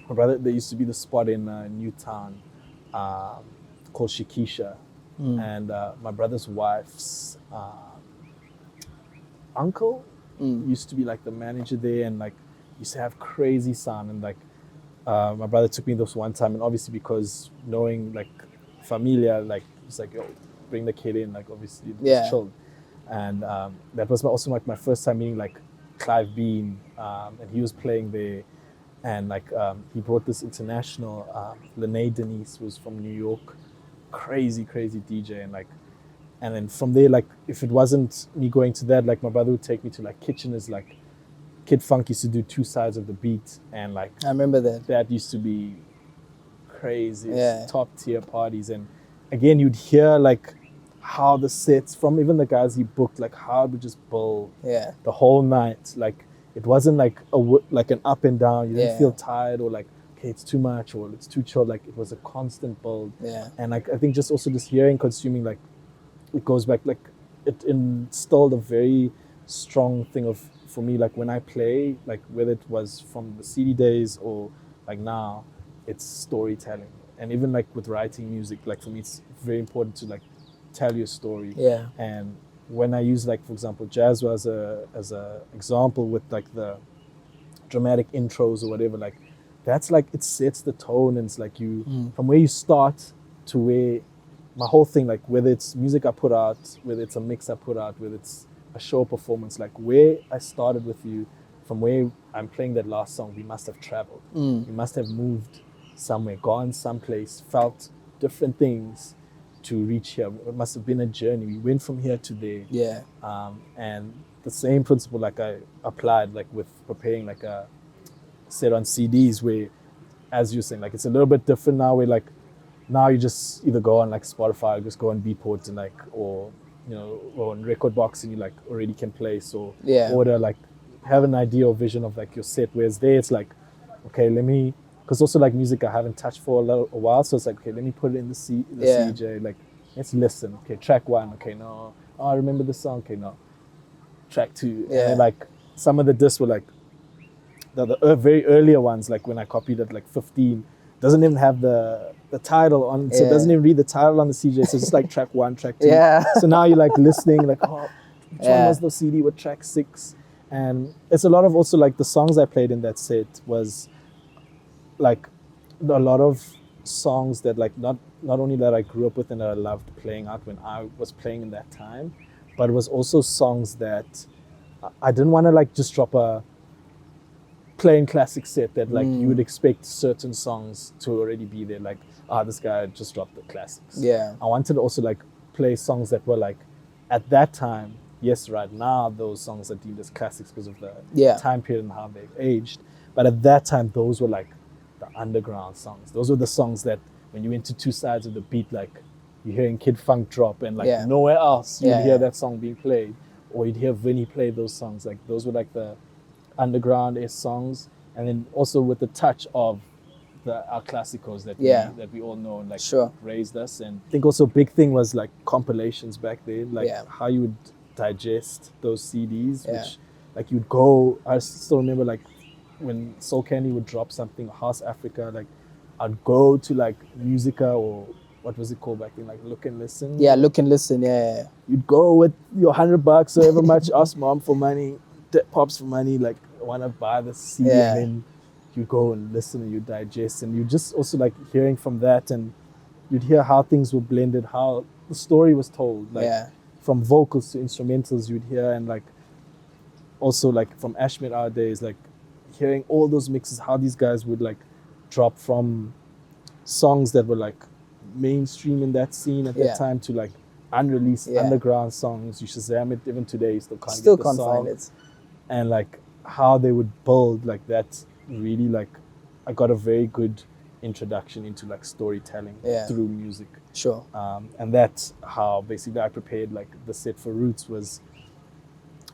my brother, there used to be the spot in Newtown called Shikisha, and my brother's wife's uncle used to be like the manager there, and like used to have crazy sound, and like my brother took me this one time, and obviously because knowing like familia, like it's like, yo, bring the kid in, like obviously it's chilled. And that was also like my first time meeting like Clive Bean, and he was playing there, and like he brought this international Lene Denise was from New York, crazy DJ, and then from there, like if it wasn't me going to that, like my brother would take me to like Kitchener's, like Kid Funk used to do 2 sides of the beat, and like I remember that used to be crazy, top tier parties. And again, you'd hear like how the sets from even the guys he booked, like how it would just build the whole night. Like it wasn't like like an up and down. You didn't feel tired or like, okay, it's too much or it's too chill. Like it was a constant build. And like I think just also just hearing, consuming, like it goes back, like it instilled a very strong thing of, for me, like when I play, like whether it was from the CD days or like now, it's storytelling. And even like with writing music, like for me, it's very important to like tell your story. And when I use, like for example, jazz as a example with like the dramatic intros or whatever, like that's like it sets the tone, and it's like you from where you start to where my whole thing, like whether it's music I put out, whether it's a mix I put out, whether it's a show performance, like where I started with you, from where I'm playing that last song, we must have traveled. We must have moved somewhere, gone someplace, felt different things to reach here. It must have been a journey. We went from here to there. And the same principle like I applied like with preparing like a set on CDs, where, as you're saying, like it's a little bit different now, where like now you just either go on like Spotify or just go on Beatport and like, or you know, or on Record Box, and you like already can place or order, like have an idea or vision of like your set. Whereas there it's like, okay, let me, because also like music I haven't touched for a while, so it's like, okay, let me put it in the CJ, like let's listen. Okay, track 1, okay, no, oh, I remember the song, okay, no, track 2. And then, like some of the discs were like the very earlier ones, like when I copied it like 15, doesn't even have the title on, so it doesn't even read the title on the CJ, so it's just like track 1, track 2. So now you're like listening, like, oh, which one was the CD with track 6? And it's a lot of also like the songs I played in that set was like a lot of songs that like not only that I grew up with and that I loved playing out when I was playing in that time, but it was also songs that I didn't want to like just drop a plain classic set that like you would expect certain songs to already be there, like this guy just dropped the classics. I wanted to also like play songs that were like at that time, yes, right now those songs are deemed as classics because of the time period and how they've aged, but at that time those were like the underground songs. Those were the songs that when you went to 2 sides of the beat, like you're hearing Kid Funk drop and like nowhere else you'd hear that song being played, or you'd hear Vinny play those songs. Like those were like the underground-esque songs, and then also with the touch of our classicals that we all know and like raised us. And I think also a big thing was like compilations back then, like how you would digest those CDs, which like you'd go, I still remember like when Soul Candy would drop something, House Africa, like I'd go to like Musica, or what was it called back then, like Look and Listen. Look and Listen, You'd go with your $100 or however much, ask mom for money, pops for money, like I want to buy the CD, and then you go and listen and you digest, and you just also like hearing from that, and you'd hear how things were blended, how the story was told, like from vocals to instrumentals you'd hear, and like also like from Ashmit our days, like hearing all those mixes, how these guys would like drop from songs that were like mainstream in that scene at that time to like unreleased underground songs. You Shazam it even today, you still can't get the song. Find it. And like how they would build like that, really like I got a very good introduction into like storytelling through music. And that's how basically I prepared like the set for Roots. Was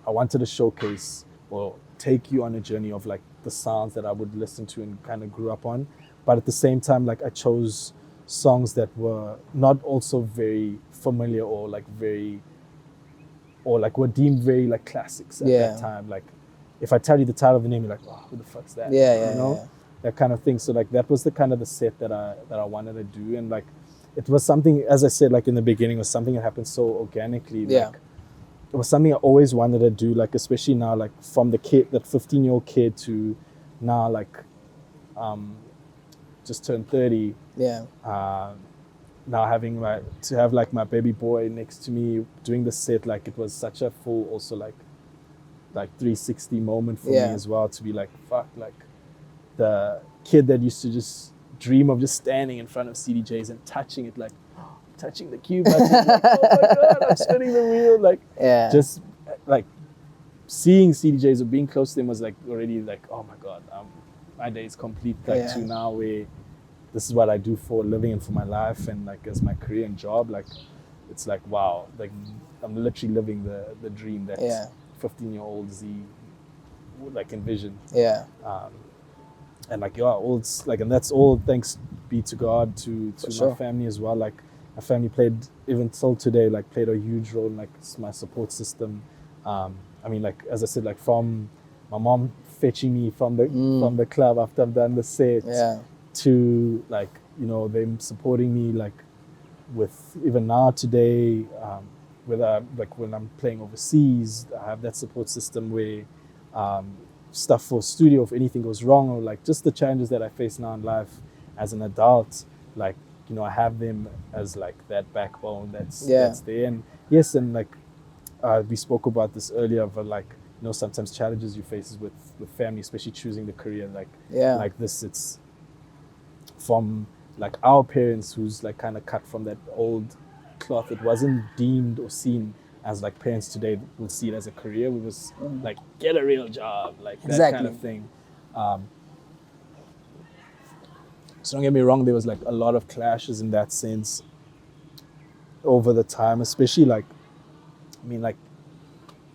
I wanted to showcase or take you on a journey of like the sounds that I would listen to and kind of grew up on, but at the same time like I chose songs that were not also very familiar or like very, or like were deemed very like classics at that time. Like if I tell you the title of the name, you're like, oh, who the fuck's that? You know? that kind of thing. So like that was the kind of the set that I wanted to do, and like it was something, as I said, like in the beginning, was something that happened so organically. Yeah. Like, it was something I always wanted to do, like especially now, like from the kid, that 15-year-old kid to now, like just turned 30. Yeah. Now having to have like my baby boy next to me doing the set, like it was such a full, also like 360 moment for me as well, to be like, fuck, like the kid that used to just dream of just standing in front of CDJs and touching it, like touching the cue button, like, oh my god, I'm spinning the wheel, like just like seeing CDJs or being close to them was like already like, oh my god, my day is complete, like to now where this is what I do for a living and for my life and like as my career and job. Like it's like, wow, like I'm literally living the dream that 15-year-old Z would like envision. And like all it's like, and that's all thanks be to God, to my family as well. Like my family played, even till today, like played a huge role in like my support system. I mean, like as I said, like from my mom fetching me from the club after I've done the set, to like, you know, them supporting me like with even now today, whether like when I'm playing overseas, I have that support system where stuff for studio, if anything goes wrong, or like just the challenges that I face now in life as an adult, like, you know, I have them as like that backbone that's there. And yes, and like we spoke about this earlier, but like, you know, sometimes challenges you face with family, especially choosing the career like this. It's from like our parents, who's like kind of cut from that old cloth. It wasn't deemed or seen as like parents today will see it as a career. We was like, get a real job, like that kind of thing. So don't get me wrong, there was like a lot of clashes in that sense over the time, especially like, I mean, like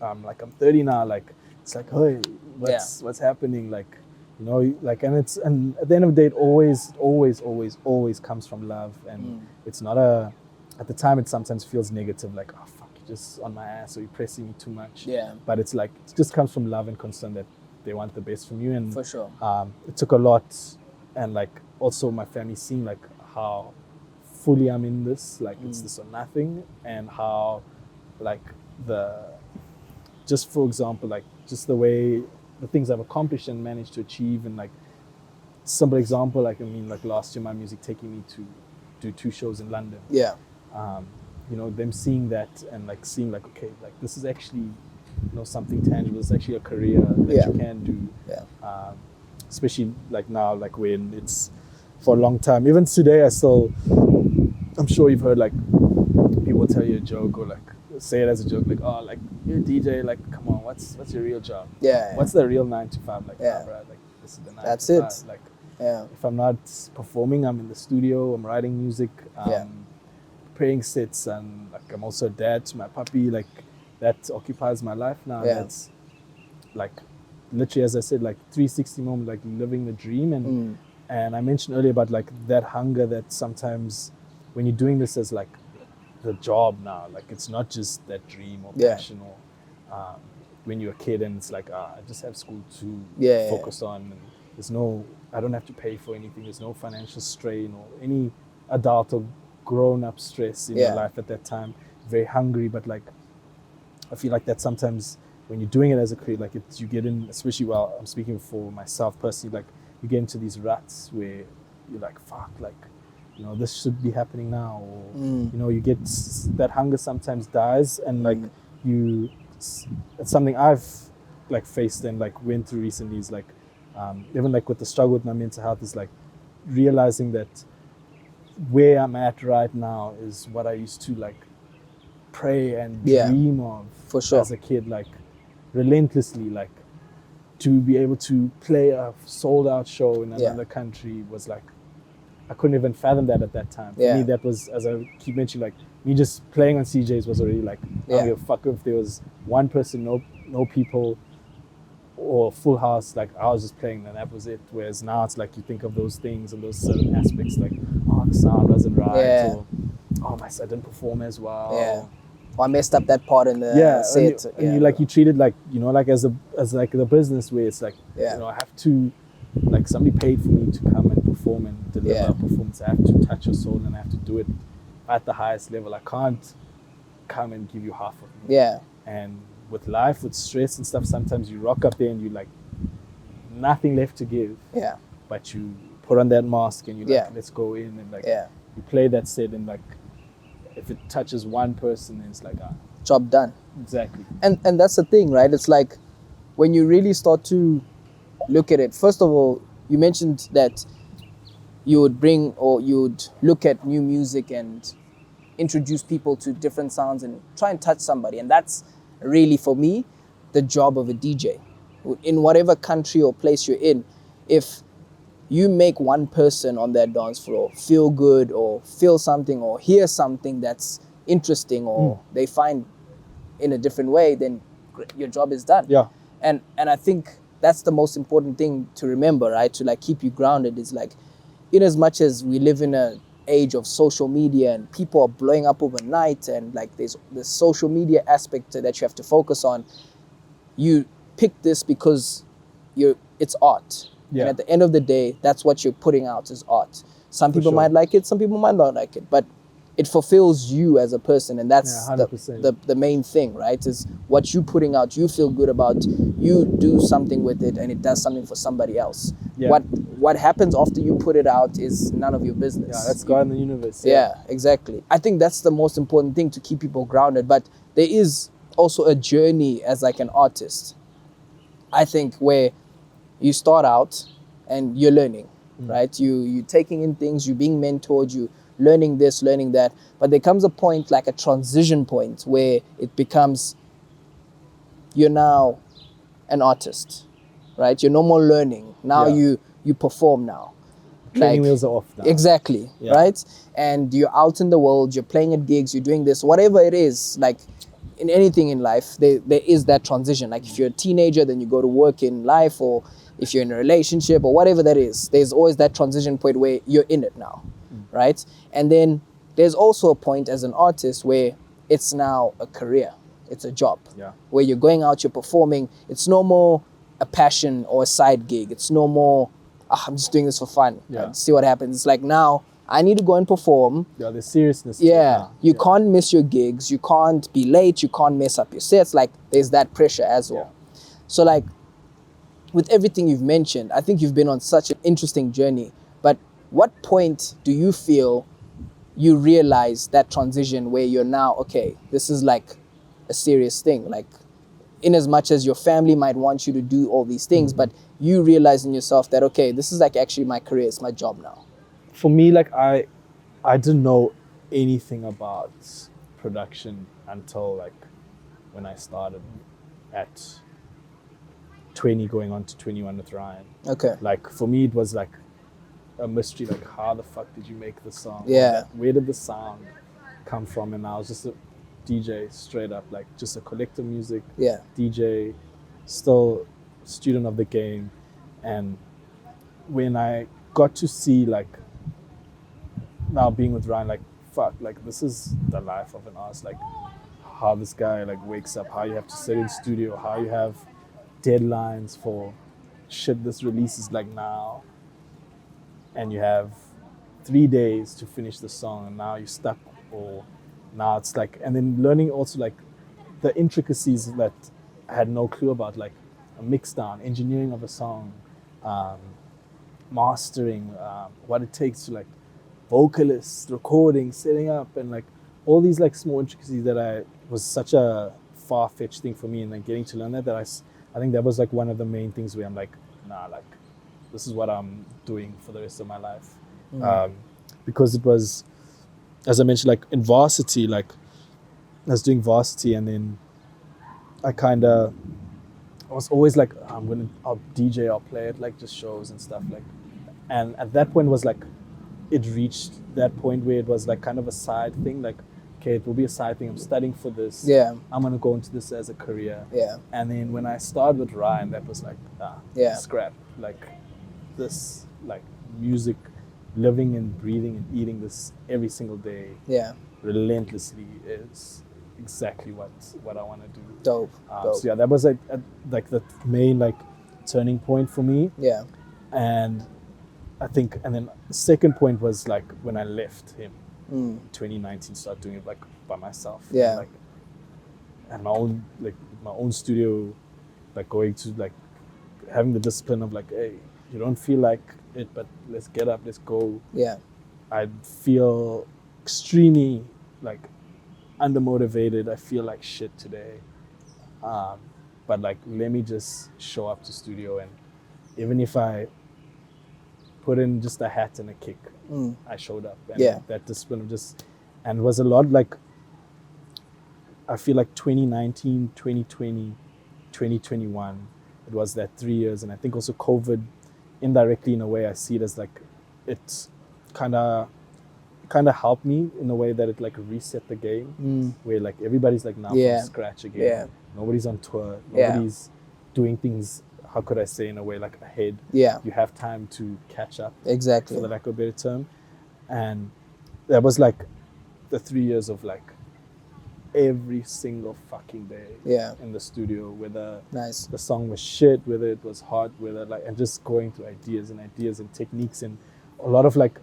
I'm 30 now, like it's like, hey, what's happening, like, you know, like, and at the end of the day, it always comes from love, and it's not at the time it sometimes feels negative, like, oh fuck, you're just on my ass, or you're pressing me too much. But it's like, it just comes from love and concern that they want the best from you. And for sure, it took a lot, and like also my family seeing like how fully I'm in this, like it's this or nothing, and how like just for example, like just the way the things I've accomplished and managed to achieve. And like simple example, like I mean, like last year my music taking me to do 2 shows in London. You know, them seeing that and like seeing like, okay, like this is actually, you know, something tangible. It's actually a career that you can do. Especially like now, like when it's for a long time. Even today, I'm sure you've heard like people tell you a joke or like say it as a joke, like, oh, like you're a DJ, like come on, what's your real job? What's the real 9 to 5? Like, oh, bro, like this is the 9 That's to 5. it. Like, if I'm not performing, I'm in the studio, I'm writing music, preparing sets, and like I'm also a dad to my puppy. Like that occupies my life now. That's like literally, as I said, like 360 moment, like living the dream. And I mentioned earlier about like that hunger that sometimes when you're doing this as like the job now, like it's not just that dream or passion or when you're a kid and it's like, I just have school to focus on, and there's no, I don't have to pay for anything, there's no financial strain or any adult or grown-up stress in your life at that time. Very hungry, but like I feel like that sometimes when you're doing it as a career, like you get in, especially while I'm speaking for myself personally, like you get into these ruts where you're like, fuck, like, you know, this should be happening now, or you know, you get that hunger sometimes dies, and like it's something I've like faced and like went through recently, is like even like with the struggle with my mental health, is like realizing that where I'm at right now is what I used to like pray and dream of for sure as a kid, like relentlessly, like to be able to play a sold out show in another country was like, I couldn't even fathom that at that time. For me, that was, as I keep mentioning, like me just playing on CJs was already like, I don't give a fuck if there was one person, no people, or full house, like I was just playing and that was it. Whereas now it's like you think of those things and those certain aspects, like, oh, the sound wasn't right, or oh, I didn't perform as well. Or I messed up that part in the set. And you like, you treat it like, you know, like as the business where it's like, you know, I have to like somebody paid for me to come and perform and deliver Yeah. a performance. I have to touch your soul and I have to do it at the highest level. I can't come and give you half of me. Yeah. And with life, with stress and stuff, sometimes you rock up there and you like nothing left to give. Yeah. But you put on that mask and you like, Yeah. let's go in and like Yeah. you play that set and like if it touches one person, it's like Job done. exactly. And that's the thing, right? It's like when you really start to look at it, first of all, you mentioned that you would bring or you would look at new music and introduce people to different sounds and try and touch somebody. And that's really, for me, the job of a DJ. In whatever country or place you're in, if you make one person on that dance floor feel good or feel something or hear something that's interesting or they find in a different way, then your job is done. Yeah. And I think that's the most important thing to remember, right? To like keep you grounded is like, in as much as we live in an age of social media and people are blowing up overnight and like there's the social media aspect that you have to focus on, you pick this because it's art. Yeah. And at the end of the day, that's what you're putting out is art. Some people sure. might like it, some people might not like it, but it fulfills you as a person, and that's Yeah, 100%. the main thing, right? Is what you putting out, you feel good about, you do something with it, and it does something for somebody else. Yeah. What happens after you put it out is none of your business. Yeah, that's God in the universe. Yeah, exactly. I think that's the most important thing to keep people grounded. But there is also a journey as like an artist, I think, where you start out and you're learning, right? You're taking in things, you're being mentored, you learning this, learning that. But there comes a point, like a transition point, where it becomes, you're now an artist, right? You're no more learning. Now Yeah. you perform now. Training wheels are off now. Exactly, Yeah. right? And you're out in the world, you're playing at gigs, you're doing this, whatever it is, like in anything in life, there is that transition. Like if you're a teenager, then you go to work in life, or if you're in a relationship or whatever that is, there's always that transition point where you're in it now, right? And then there's also a point as an artist where it's now a career, it's a job, where you're going out, you're performing. It's no more a passion or a side gig. It's no more, I'm just doing this for fun. See what happens. It's like, now I need to go and perform. Yeah, the seriousness. to it Yeah, now. you can't miss your gigs. You can't be late. You can't mess up your sets. Like, there's that pressure as well. So like, with everything you've mentioned, I think you've been on such an interesting journey. But what point do you feel you realize that transition where you're now, okay, this is like a serious thing? Like, in as much as your family might want you to do all these things, but you realize in yourself that, okay, this is like actually my career, it's my job now. For me, like I didn't know anything about production until like when I started at 20 going on to 21 with Ryan. Okay. Like for me it was like a mystery, like how the fuck did you make the song? Yeah. Where did the sound come from? And I was just a DJ straight up, like just a collector music DJ, still student of the game. And when I got to see like now being with Ryan, like fuck, like this is the life of an artist, like how this guy like wakes up, how you have to sit in studio, how you have deadlines for shit, this releases like now, and you have 3 days to finish the song, and now you're stuck, or now it's like, and then learning also like the intricacies that I had no clue about, like a mix down, engineering of a song, mastering, what it takes to like vocalists, recording, setting up, and like all these like small intricacies that was such a far-fetched thing for me, and then getting to learn that I think that was like one of the main things where I'm like, nah, like this is what I'm doing for the rest of my life. Because it was, as I mentioned, like in varsity, like I was doing varsity, and then I was always like, I'll DJ, I'll play at like just shows and stuff, like, and at that point was like, it reached that point where it was like kind of a side thing, like, okay, it will be a side thing, I'm studying for this, I'm gonna go into this as a career, and then when I started with Ryan, that was like, scrap, like this, like music, living and breathing and eating this every single day, relentlessly, is exactly what I want to do. Dope. So yeah, that was like the main like turning point for me. And I think, and then the second point was like when I left him in 2019, started doing it like by myself. Yeah. And, like, and my own studio, like going to like having the discipline of like, hey, you don't feel like it, but let's get up, let's go. Yeah. I feel extremely like undermotivated. I feel like shit today. But like, let me just show up to studio, and even if I put in just a hat and a kick, I showed up. And Yeah. that discipline of just, and it was a lot like, I feel like 2019, 2020, 2021, it was that 3 years. And I think also COVID, indirectly in a way, I see it as like, it kind of helped me in a way that it like reset the game, where like everybody's like now Yeah. from scratch again. Yeah. Nobody's on tour. Yeah. Nobody's doing things, how could I say, in a way like ahead. Yeah. You have time to catch up, Exactly. for the lack of a better term. And that was like the 3 years of like every single fucking day Yeah. in the studio, whether Nice. the song was shit, whether it was hot, whether like, and just going through ideas and techniques, and a lot of like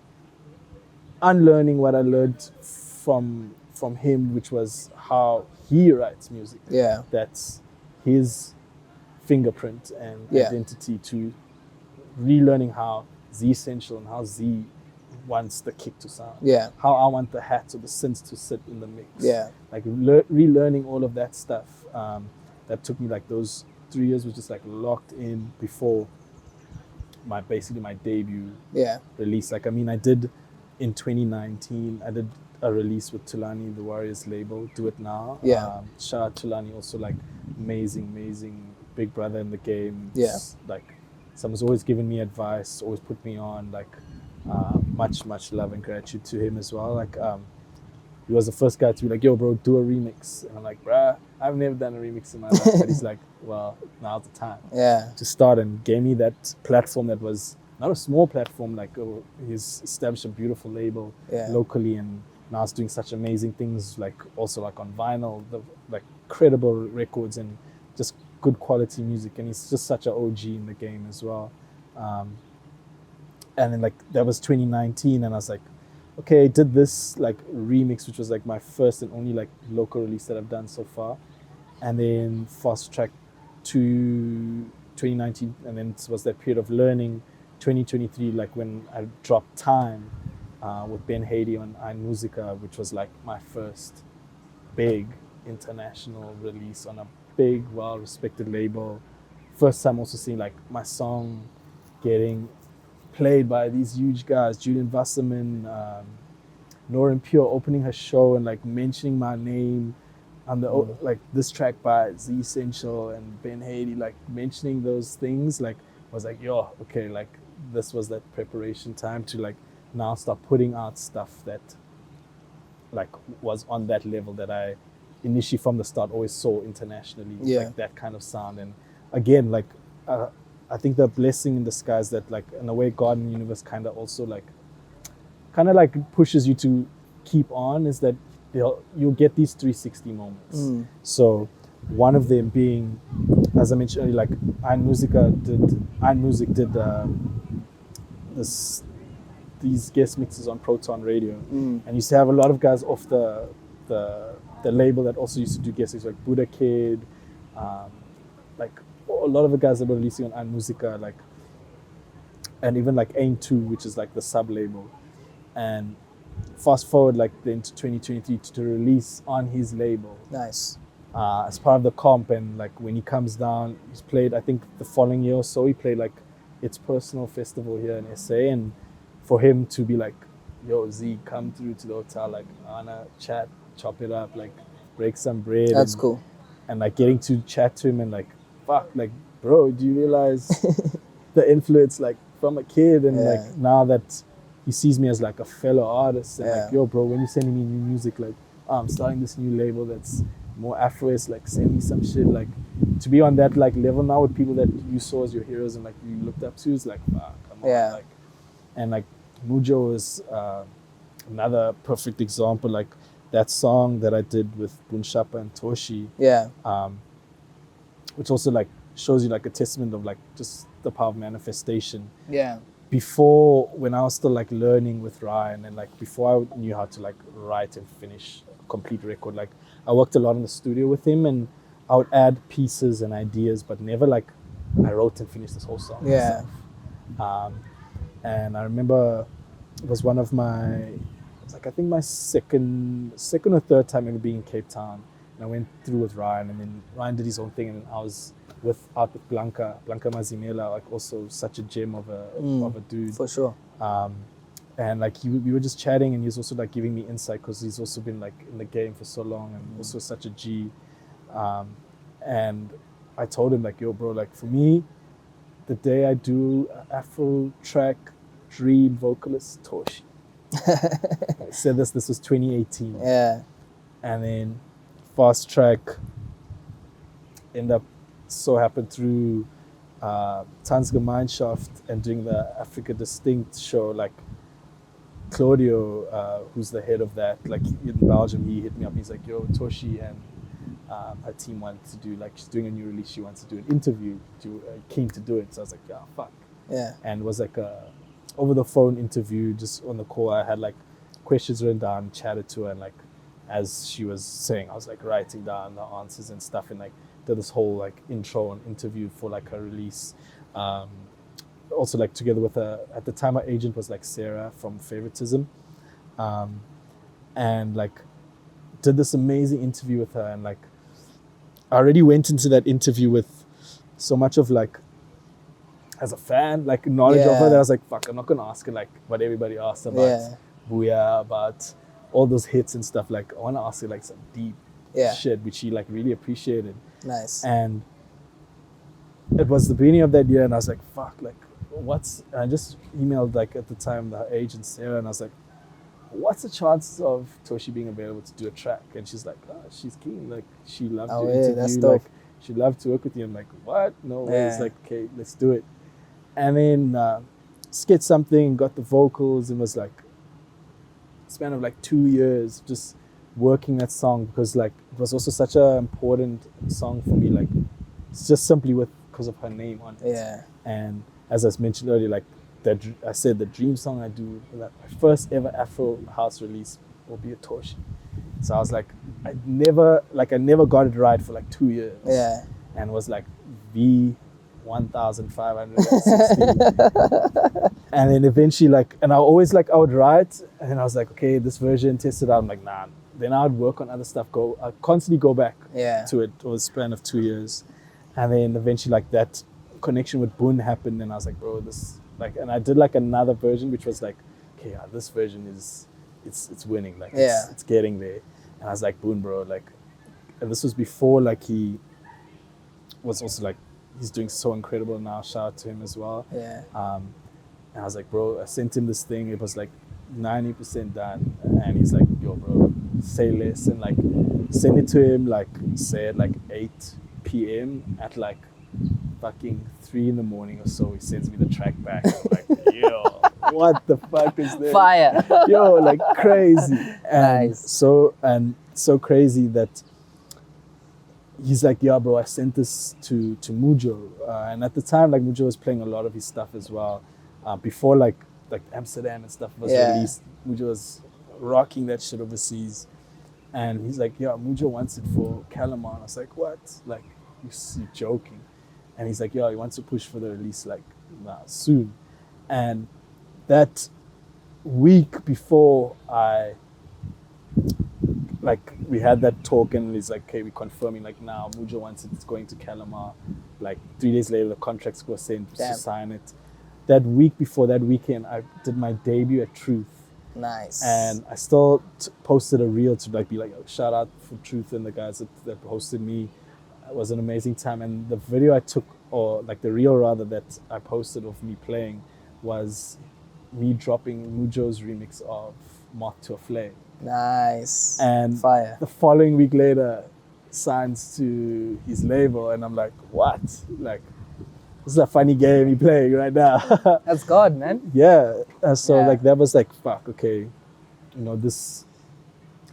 unlearning what I learned from him, which was how he writes music. Yeah. That's his fingerprint and Yeah. identity, to relearning how Zee Essential and how Zee wants the kick to sound. Yeah. How I want the hats or the synths to sit in the mix. Yeah. Like relearning all of that stuff. That took me like those 3 years was just like locked in before my debut Yeah. release. Like, I mean, I did in 2019, I did a release with Tulani, the Warriors label, Do It Now. Yeah. Shout out Tulani, also like amazing big brother in the game. Yeah. Like, someone's always given me advice, always put me on, like, much love and gratitude to him as well. Like, he was the first guy to be like, yo bro, do a remix. And I'm like, bruh, I've never done a remix in my life. But he's like, well, now's the time Yeah. to start, and gave me that platform that was not a small platform. Like, he's established a beautiful label Yeah. locally, and now it's doing such amazing things, like also like on vinyl, like credible records and just good quality music. And he's just such an OG in the game as well. And then like that was 2019, and I was like, okay, I did this like remix, which was like my first and only like local release that I've done so far. And then fast track to 2019, and then it was that period of learning. 2023, like when I dropped Time with Ben Haiti on iMusica, which was like my first big international release on a big, well-respected label. First time also seeing like my song getting played by these huge guys, Julian Wasserman, Lauren Pure opening her show and like mentioning my name on the like this track by Zee Essential and Ben Haiti, like mentioning those things, like was like, yo, okay, like this was that preparation time to like now start putting out stuff that like was on that level that I initially from the start always saw internationally, like that kind of sound. And again, like I think the blessing in disguise that like in a way God and the universe kind of also like pushes you to keep on is that you'll get these 360 moments. So one of them being, as I mentioned earlier, like iMusic did these guest mixes on Proton Radio, and used to have a lot of guys off the label that also used to do guest mixes, like Buddha Kid, like a lot of the guys that were releasing on iMusica, like, and even like Aim 2, which is like the sub label. And fast forward like then to 2023 to release on his label. Nice. As part of the comp, and like when he comes down, he's played, I think the following year or so, he played like It's Personal Festival here in SA, and for him to be like, yo, Z, come through to the hotel, like I wanna chat, chop it up, like break some bread. That's cool. And like getting to chat to him and like, fuck, like bro, do you realize the influence like from a kid, and like now that he sees me as like a fellow artist, and like, yo bro, when you're sending me new music, like I'm starting this new label that's more Afro-esque, like send me some shit, like to be on that like level now with people that you saw as your heroes and like you looked up to, is like, fuck, come on. Like, and like Mujo is another perfect example, like that song that I did with Bunshapa and Toshi, which also like shows you like a testament of like just the power of manifestation. Yeah. Before, when I was still like learning with Ryan, and like before I knew how to like write and finish a complete record, like I worked a lot in the studio with him, and I would add pieces and ideas, but never like I wrote and finished this whole song Yeah. myself. And I remember it was one of my, it's like I think my second or third time ever being in Cape Town, and I went through with Ryan, and then Ryan did his own thing, and I was out with Blanca Mazimela, like also such a gem of a dude. For sure. And like we were just chatting, and he was also like giving me insight because he's also been like in the game for so long, and also such a G. And I told him like, yo, bro, like for me, the day I do an Afro track, dream vocalist Toshi. I said this was 2018. Yeah. And then fast track end up so happened through Tanzga Mineshaft and doing the Africa Distinct show, like Claudio, who's the head of that, like in Belgium, he hit me up. He's like, yo, Toshi and her team want to do, like, she's doing a new release. She wants to do an interview. Keen to do it. So I was like, yeah, fuck. Yeah. And it was like a over the phone interview, just on the call. I had like questions written down, chatted to her, and like as she was saying, I was like writing down the answers and stuff, and like did this whole like intro and interview for like her release. Also like together with at the time her agent was like Sarah from Favoritism, and like did this amazing interview with her. And like I already went into that interview with so much of like, as a fan, like knowledge of her, that I was like, fuck, I'm not gonna ask her like what everybody asks about Booyah, about all those hits and stuff. Like I want to ask her like some deep shit, which she like really appreciated. Nice. And it was the beginning of that year, and I was like, fuck, like and I just emailed like at the time the agent Sarah, and I was like, what's the chances of Toshi being available to do a track? And she's like, oh, she's keen, like she loved to interview, that's dope. like she'd love to work with you. I'm like, what? No way. It's like, okay, let's do it. And then sketched something, got the vocals, and was like span of like 2 years just working that song, because like it was also such an important song for me, like it's just simply because of her name on it. Yeah. And as I mentioned earlier, like that I said, the dream song I do, like my first ever Afro house release will be a Toshi. So I was like, I never got it right for like 2 years. Yeah. And was like V 1560. And then eventually like, and I always like, I would write, and then I was like, okay, this version, test it out. I'm like, nah. Then I would work on other stuff, I'd constantly go back to it over a span of 2 years. And then eventually like that connection with Boon happened, and I was like, bro, this, like, and I did like another version, which was like, okay, this version is, it's winning, like it's getting there. And I was like, Boon, bro, like, and this was before like he was also like, he's doing so incredible now, shout out to him as well. Yeah. And I was like, bro, I sent him this thing, it was like 90% done, and he's like, yo, bro, say less, and like send it to him, like say at like 8 p.m. at like fucking 3 in the morning or so. He sends me the track back. I'm like, yo, what the fuck is this? Fire. Yo, like crazy. And Nice. so crazy that he's like, yeah, bro, I sent this to Mujo. And at the time, like Mujo was playing a lot of his stuff as well. Before like Amsterdam and stuff was released, Mujo was rocking that shit overseas. And he's like, yeah, Mujo wants it for Calamar. I was like, what? Like, you're joking. And he's like, yeah, he wants to push for the release like soon. And that week before we had that talk, and he's like, okay, we're confirming, like now Mujo wants it, it's going to Calamar. Like 3 days later, the contracts were sent to sign it. That week before that weekend, I did my debut at Truth. Nice. And I still posted a reel to like be like, oh, shout out for Truth and the guys that hosted me. It was an amazing time. And the video I took, or like the reel rather, that I posted of me playing was me dropping Mujo's remix of Moth to a Flame. Nice. And fire. The following week later, signs to his label, and I'm like, what? Like, this is a funny game you're playing right now. That's God, man. Yeah. So like that was like, fuck, okay. You know, this,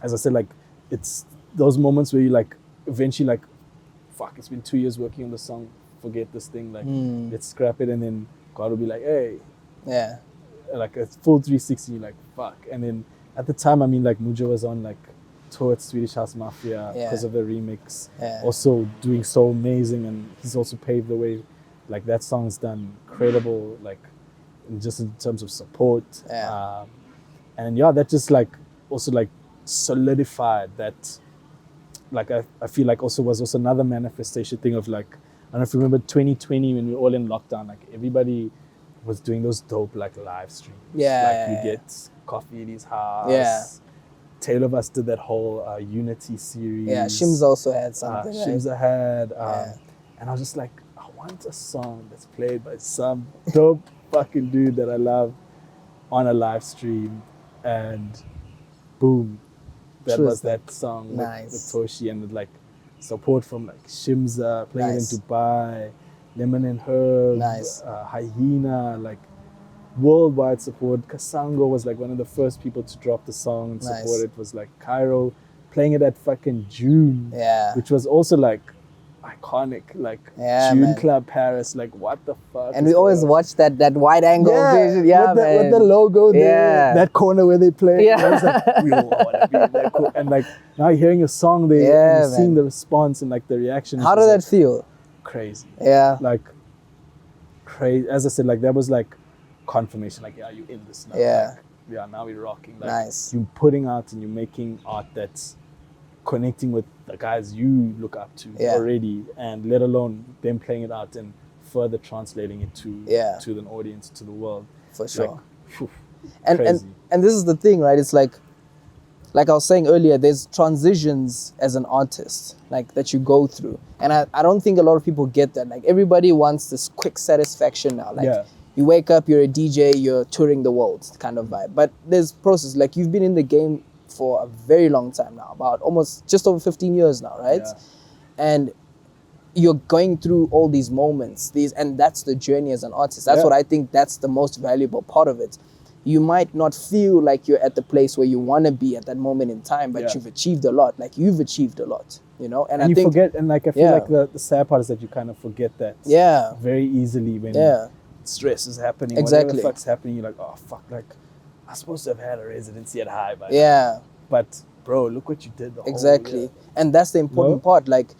as I said, like it's those moments where you like eventually like, fuck, it's been 2 years working on the song. forget this thing, like let's scrap it, and then God will be like, hey, Yeah. like a full 360, you're like, fuck. And then at the time, I mean, like Mujo was on like tour at Swedish House Mafia because of the remix, also doing so amazing, and he's also paved the way. Like that song's done incredible, like just in terms of support. And yeah, that just like also like solidified that. Like I feel like also was also another manifestation thing of like, I don't know if you remember 2020 when we were all in lockdown, like everybody was doing those dope like live streams. You get coffee in his house. Yeah. Taylor of Us did that whole Unity series. Yeah, Shim's also had something. Shimza had, and I was just like, I want a song that's played by some dope fucking dude that I love on a live stream, and boom, that was that song with Toshi, and with like support from like Shimza playing it in Dubai, Lemon and Herb, Hyena, like worldwide support. Kasango was like one of the first people to drop the song and support it. Was like Cairo playing it at fucking June, which was also like iconic, like June Club Paris, like what the fuck. And we always watched that wide angle vision, with the logo there, that corner where they play. I was like, we all want to be in that cool. And like now hearing a song there and seeing the response and like the reaction. How did that feel? Crazy. Yeah. Like crazy. As I said, like that was like confirmation, like you're in this now. Yeah. Like, now we're rocking. Like you're putting out and you're making art that's connecting with the guys you look up to already, and let alone them playing it out and further translating it to an audience, to the world. For sure. Like, and this is the thing, right? It's like I was saying earlier, there's transitions as an artist, like that you go through. And I don't think a lot of people get that. Like everybody wants this quick satisfaction now. Like you wake up, you're a DJ, you're touring the world kind of vibe. But there's process. Like you've been in the game for a very long time now, about almost just over 15 years now, right? And you're going through all these moments, and that's the journey as an artist. That's what I think, that's the most valuable part of it. You might not feel like you're at the place where you want to be at that moment in time, but you've achieved a lot. Like you've achieved a lot, you know? And I you think, forget, and like I feel like the sad part is that you kind of forget that very easily when stress is happening. Whatever the fuck's happening, you're like, oh fuck, like I'm supposed to have had a residency at High by now. But bro, look what you did the whole year. And that's the important part. Like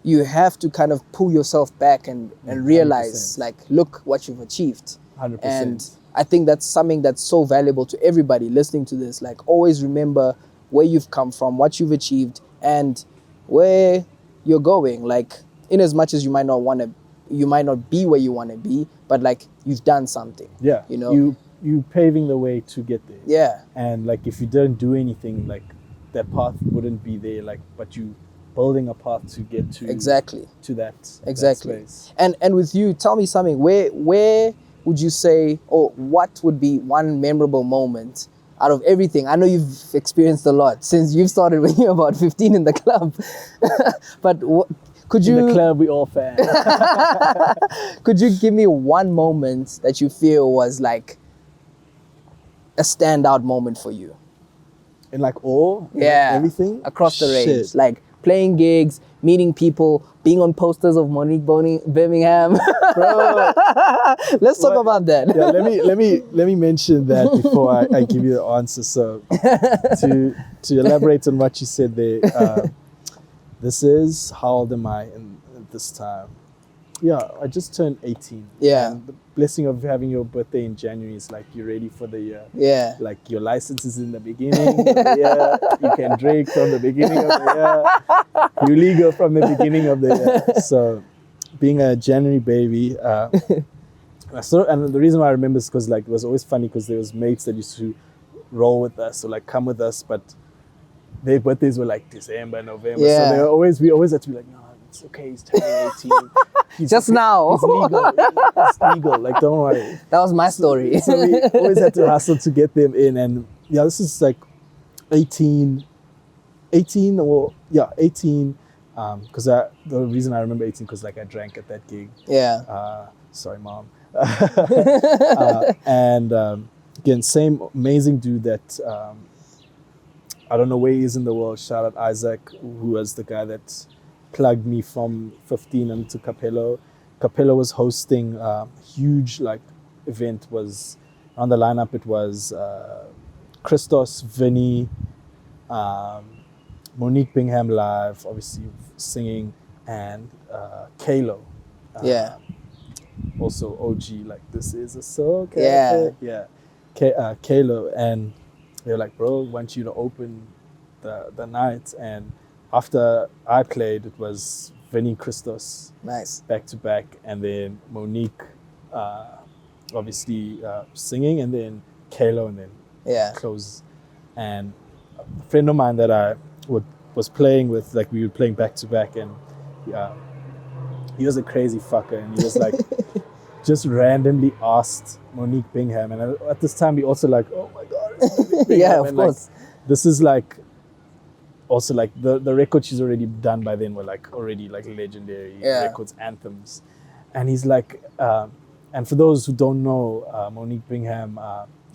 you have to kind of pull yourself back and realize 100%. Like, look what you've achieved. 100%. And I think that's something that's so valuable to everybody listening to this. Like always remember where you've come from, what you've achieved, and where you're going. Like in as much as you might not be where you want to be, but like you've done something. Yeah. You know? You paving the way to get there. Yeah. And like if you didn't do anything, like that path wouldn't be there. Like, but you building a path to get to to that space. And with you, tell me something. Where would you say, or what would be one memorable moment out of everything? I know you've experienced a lot since you've started when you were about 15 in the club, but could you? In the club, we all fan. Could you give me one moment that you feel was like a standout moment for you? In like all? Everything? Across the range. Like playing gigs, meeting people, being on posters of Monique Birmingham. Bro. Let's talk about that. Yeah, let me mention that before I give you the answer. So to elaborate on what you said there, this is, how old am I in this time? Yeah, I just turned 18. Yeah. And the blessing of having your birthday in January is like you're ready for the year. Yeah. Like your license is in the beginning of the year. You can drink from the beginning of the year. You're legal from the beginning of the year. So being a January baby, and the reason why I remember is because like it was always funny because there was mates that used to roll with us or like come with us, but their birthdays were like December, November. Yeah. So we always had to be like, no, it's okay, he's turning 18. He's just now. He's legal. It's legal. Like, don't worry. That was my story. So we always had to hustle to get them in. And yeah, this is like 18. Because the reason I remember 18 because like I drank at that gig. Yeah. Sorry, mom. And again, same amazing dude that I don't know where he is in the world. Shout out Isaac, who was the guy that plugged me from 15 into Capello. Capella was hosting a huge like event. Was on the lineup. It was Christos, Vinny, Monique Bingham live, obviously singing, and Kalo. Yeah. Also OG, like this is a soul Yeah. cafe. Kalo, and they're like, bro, want you to open the night. And after I played, it was Vinny, Christos, Nice. back to back, and then Monique, obviously singing, and then Kalo, and then Yeah. close. And a friend of mine that I was playing with, like we were playing back to back, and he was a crazy fucker, and he was like just randomly asked Monique Bingham, and at this time we also like, oh my god, it's Monique Bingham. Yeah, of and course. Like, this is like also like the record she's already done by then were like already like legendary records, anthems. And he's like, and for those who don't know, Monique Bingham,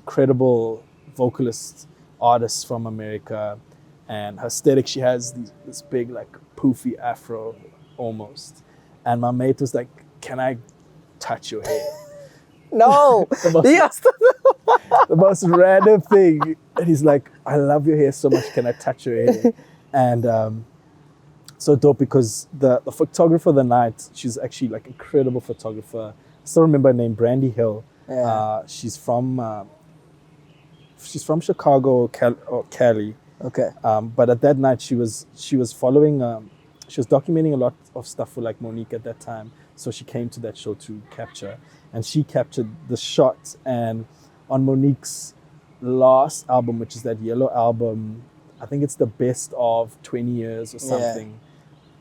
credible vocalist, artist from America, and her aesthetic, she has this big like poofy afro almost. And my mate was like, can I touch your hair? No. Yes. The most random thing. And he's like, I love your hair so much, can I touch your hair? And so dope, because the photographer of the night, she's actually like incredible photographer. I still remember her name, Brandy Hill. Yeah. She's from Chicago or Cali. Okay. But at that night she was following, she was documenting a lot of stuff for like Monique at that time. So she came to that show to capture, and she captured the shot. And on Monique's last album, which is that yellow album, I think it's the best of 20 years or something.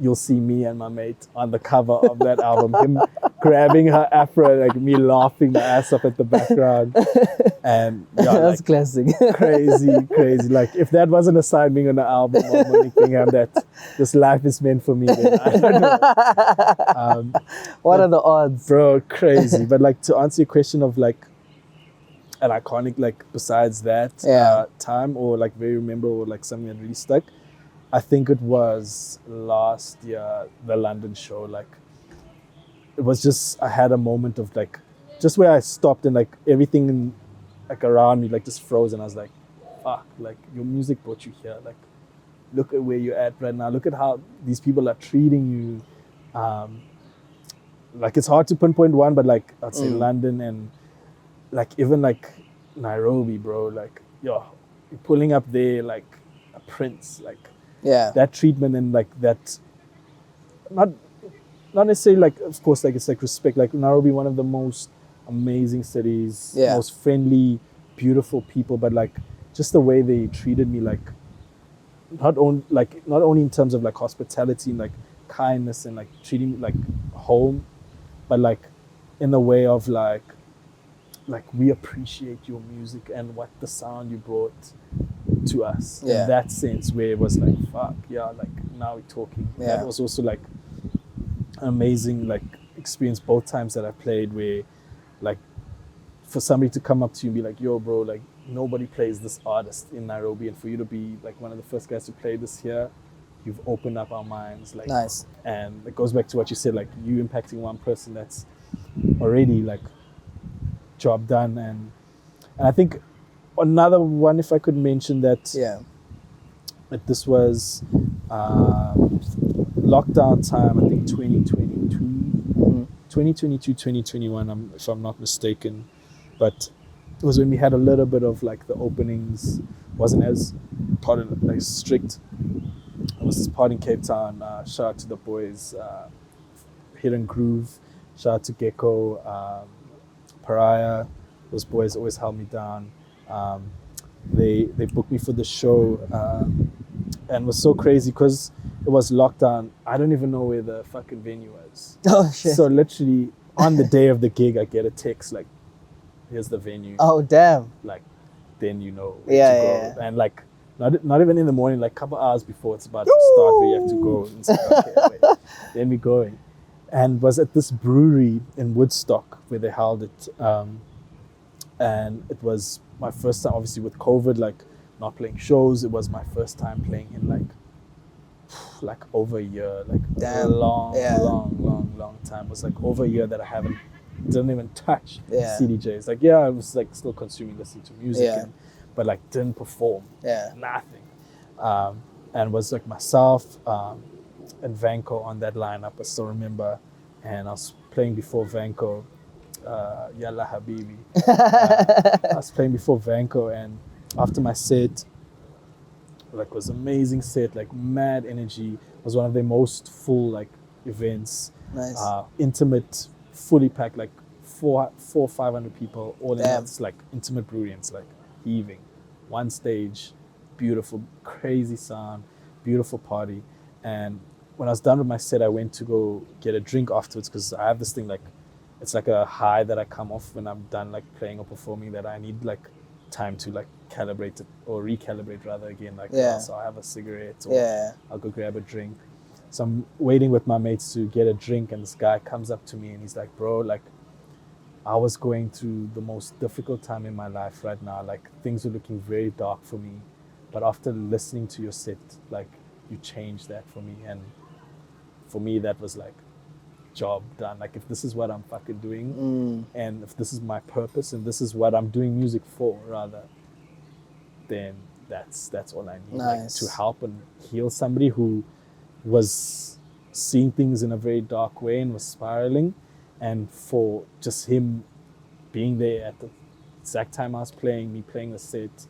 You'll see me and my mate on the cover of that album, him grabbing her afro, like me laughing my ass off at the background. And yeah, That's like, classic. crazy. Like if that wasn't a sign being on the album of Monique Bingham that this life is meant for me, then I don't know. What are the odds? Bro, crazy. But like to answer your question of like an iconic, like besides that time, or like very memorable, or like something that really stuck, I think it was last year, the London show. Like it was just, I had a moment of like, just where I stopped and like everything in, like around me like just froze, and I was like, fuck, like your music brought you here. Like look at where you're at right now. Look at how these people are treating you. Like it's hard to pinpoint one, but like I'd say London, and like even like Nairobi, bro. Like yo, you're pulling up there like a prince, like that treatment, and like that, not necessarily like, of course, like it's like respect. Like Nairobi, one of the most amazing cities, most friendly, beautiful people, but like just the way they treated me, like not only in terms of like hospitality and like kindness and like treating me like home, but like in the way of like we appreciate your music and what the sound you brought to us. In that sense, where it was like, fuck yeah, like now we're talking. That was also like an amazing like experience both times that I played, where like for somebody to come up to you and be like, yo bro, like nobody plays this artist in Nairobi, and for you to be like one of the first guys to play this here, you've opened up our minds. Like nice. And it goes back to what you said, like you impacting one person, that's already like job done. And I think another one, if I could mention that, that this was lockdown time, I think 2022, 2021, if I'm not mistaken. But it was when we had a little bit of like the openings wasn't as like strict. It was this part in Cape Town. Shout out to the boys, Hidden Groove. Shout out to Gecko, Pariah. Those boys always held me down. They booked me for the show, and it was so crazy because it was lockdown. I don't even know where the fucking venue was. Oh shit! So literally on the day of the gig, I get a text like, "Here's the venue." Oh damn! Like, then you know where to go. And like not even in the morning, like a couple hours before it's about to start, where you have to go. And it's like, okay, wait. Then we going, and was at this brewery in Woodstock where they held it. And it was my first time, obviously with COVID, like not playing shows. It was my first time playing in like like over a year, like a Damn. long Yeah. time. It was like over a year that I didn't even touch Yeah. CDJs. Like, yeah, I was like still listening to music, Yeah. but like didn't perform. Yeah. Nothing. And was like myself and Vanko on that lineup. I still remember, and I was playing before Vanko. Yalla Habibi. I was playing before Vanko, and after my set, like, was amazing set, like mad energy. It was one of their most full like events. Nice. Intimate, fully packed, like 500 people all in. Damn. It's like intimate brewery, and it's like heaving. One stage, beautiful, crazy sound, beautiful party. And when I was done with my set, I went to go get a drink afterwards, because I have this thing, like, it's like a high that I come off when I'm done like playing or performing, that I need like time to like calibrate it, or recalibrate rather, again, like, Yeah. so I'll have a cigarette, or Yeah. I'll go grab a drink. So I'm waiting with my mates to get a drink, and this guy comes up to me and he's like, bro, like, I was going through the most difficult time in my life right now. Like, things were looking very dark for me, but after listening to your set, like, you changed that for me. And for me, that was like, job done. Like, if this is what I'm fucking doing, and if this is my purpose, and this is what I'm doing music for, rather, then that's all I need. Like, Nice. to help and heal somebody who was seeing things in a very dark way and was spiraling, and for just him being there at the exact time I was playing, me playing the set,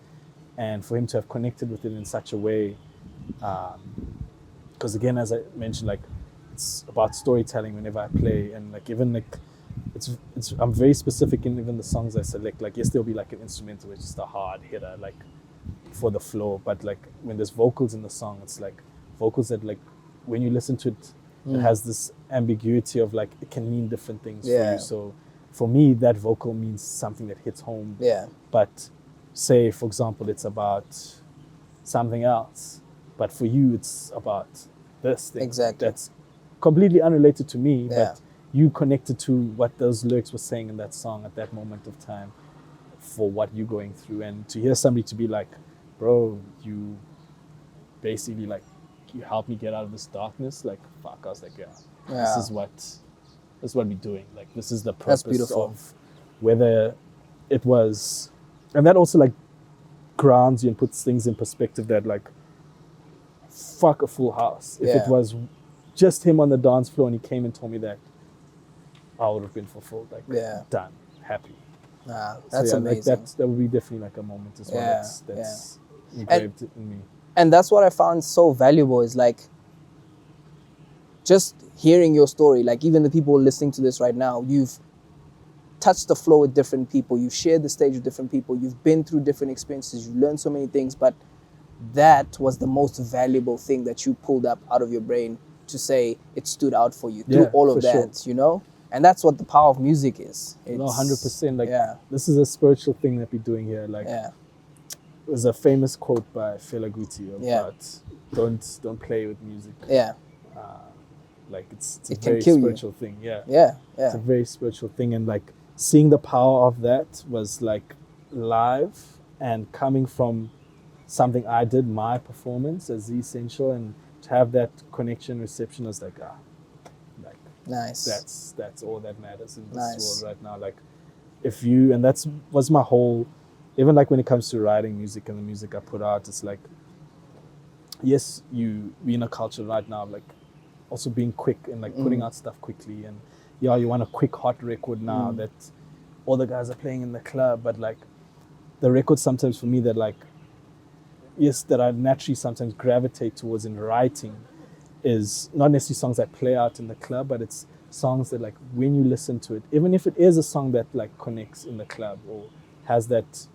and for him to have connected with it in such a way, because again, as I mentioned, like, it's about storytelling whenever I play, and like, even like, it's I'm very specific in even the songs I select. Like, yes, there'll be like an instrumental which is just a hard hitter, like, for the flow, but like, when there's vocals in the song, it's like vocals that, like, when you listen to it, it has this ambiguity of like, it can mean different things for Yeah. you. So for me, that vocal means something that hits home. Yeah. But say, for example, it's about something else, but for you, it's about this thing. Exactly. That's completely unrelated to me, Yeah. but you connected to what those lyrics were saying in that song at that moment of time for what you're going through. And to hear somebody to be like, bro, you basically, like, you helped me get out of this darkness, like, fuck, I was like, yeah. This is what we're doing. Like, this is the That's purpose beautiful. of whether it was, and that also like grounds you and puts things in perspective, that like, fuck a full house. If Yeah. it was just him on the dance floor and he came and told me that, I would have been fulfilled. Like, Yeah. done, happy. Nah, So, that's yeah, amazing. Like, that would be definitely like a moment as well. Yeah, That's engraved in me. And that's what I found so valuable, is like, just hearing your story, like, even the people listening to this right now, you've touched the floor with different people, you've shared the stage with different people, you've been through different experiences, you've learned so many things, but that was the most valuable thing that you pulled up out of your brain to say it stood out for you through Yeah, all of for that, sure. you know? And that's what the power of music is. No, It's- 100%. Like, yeah, this is a spiritual thing that we're doing here. Like, yeah, it was a famous quote by Fela Kuti Yeah. about don't play with music. yeah, Like, it's It a can very kill you. spiritual thing. Yeah. yeah, It's a yeah, very spiritual thing, and like, seeing the power of that was like live and coming from something I did, my performance as Zee Essential, and to have that connection, reception, was like, like, nice. that's all that matters in this Nice. world right now. Like, if you, and that's was my whole, even like when it comes to writing music and the music I put out, it's like, yes, we in a culture right now of like also being quick and like putting out stuff quickly, and yeah, you want a quick hot record now that all the guys are playing in the club, but like, the records sometimes for me that like, yes, that I naturally sometimes gravitate towards in writing is not necessarily songs that play out in the club, but it's songs that like, when you listen to it, even if it is a song that like connects in the club or has that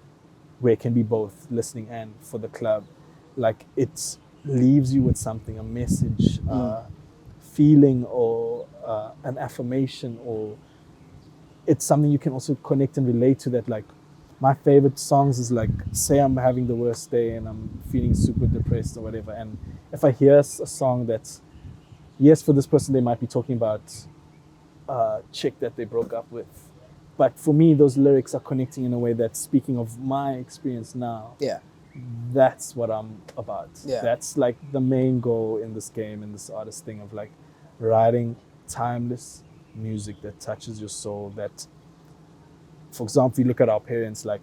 where it can be both listening and for the club, like, it leaves you with something, a message, feeling, or an affirmation, or it's something you can also connect and relate to. That like, my favorite songs is like, say I'm having the worst day and I'm feeling super depressed or whatever, and if I hear a song that's, yes, for this person they might be talking about a chick that they broke up with, but for me those lyrics are connecting in a way that's speaking of my experience now, Yeah, that's what I'm about. Yeah. That's like the main goal in this game, in this artist thing of like writing timeless music that touches your soul. That, for example, you look at our parents, like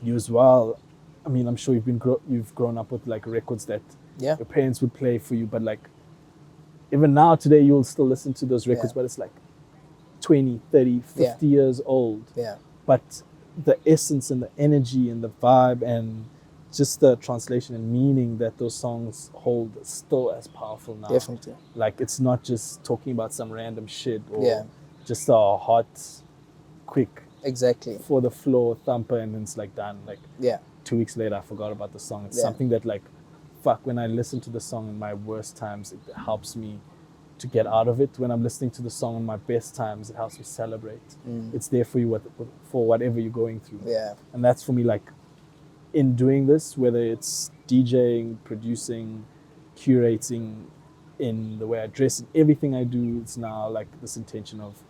you as well. I mean, I'm sure you've grown up with like records that Yeah. your parents would play for you, but like even now today you'll still listen to those records, Yeah. but it's like 20, 30, 50 years old. Yeah. But the essence and the energy and the vibe and just the translation and meaning that those songs hold is still as powerful now. Definitely. Like it's not just talking about some random shit or Yeah. just a hot, quick Exactly. for the floor thumper and it's like done. Like Yeah. 2 weeks later I forgot about the song. It's Yeah. something that like, fuck, when I listen to the song in my worst times, it helps me to get out of it. When I'm listening to the song in my best times, it helps me celebrate. It's there for you for whatever you're going through. Yeah. And that's for me, like, in doing this, whether it's DJing, producing, curating, in the way I dress, in everything I do, it's now like this intention of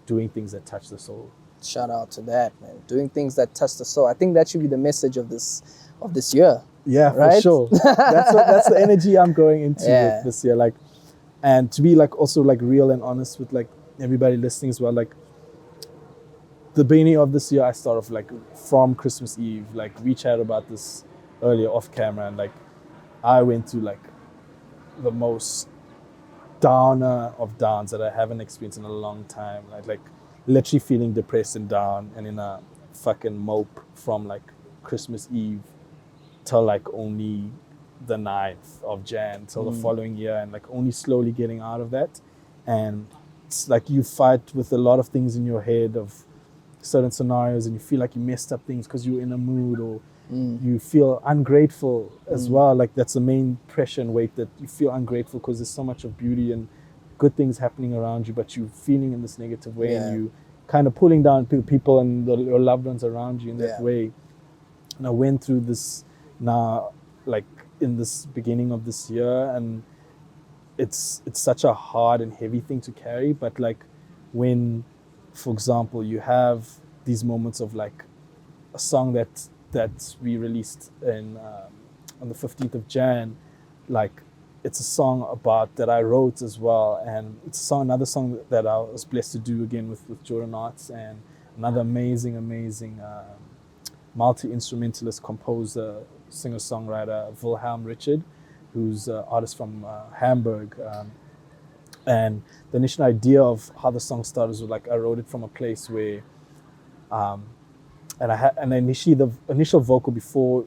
doing things that touch the soul. Shout out to that, man. Doing things that touch the soul. I think that should be the message of this year. Yeah, Right? for sure. That's the energy I'm going into Yeah. with this year. Like, and to be like also like real and honest with like everybody listening as well. Like the beginning of this year, I started off like from Christmas Eve. Like we chatted about this earlier off camera, and like I went through like the most downer of downs that I haven't experienced in a long time. Like literally feeling depressed and down and in a fucking mope from like Christmas Eve till like only the 9th of Jan till the following year, and like only slowly getting out of that. And it's like you fight with a lot of things in your head of certain scenarios, and you feel like you messed up things because you're in a mood, or you feel ungrateful as well. Like that's the main pressure and weight, that you feel ungrateful because there's so much of beauty and good things happening around you, but you're feeling in this negative way, and you kind of pulling down people and your loved ones around you in that way. And I went through this now, like in this beginning of this year, and it's such a hard and heavy thing to carry. But like when, for example, you have these moments of like a song that we released in on the 15th of Jan, like it's a song about that I wrote as well, and it's another song that I was blessed to do again with Jordan Arts, and another amazing multi-instrumentalist, composer, singer-songwriter, Wilhelm Richard, who's an artist from Hamburg. And the initial idea of how the song started was like I wrote it from a place where, and initially the initial vocal before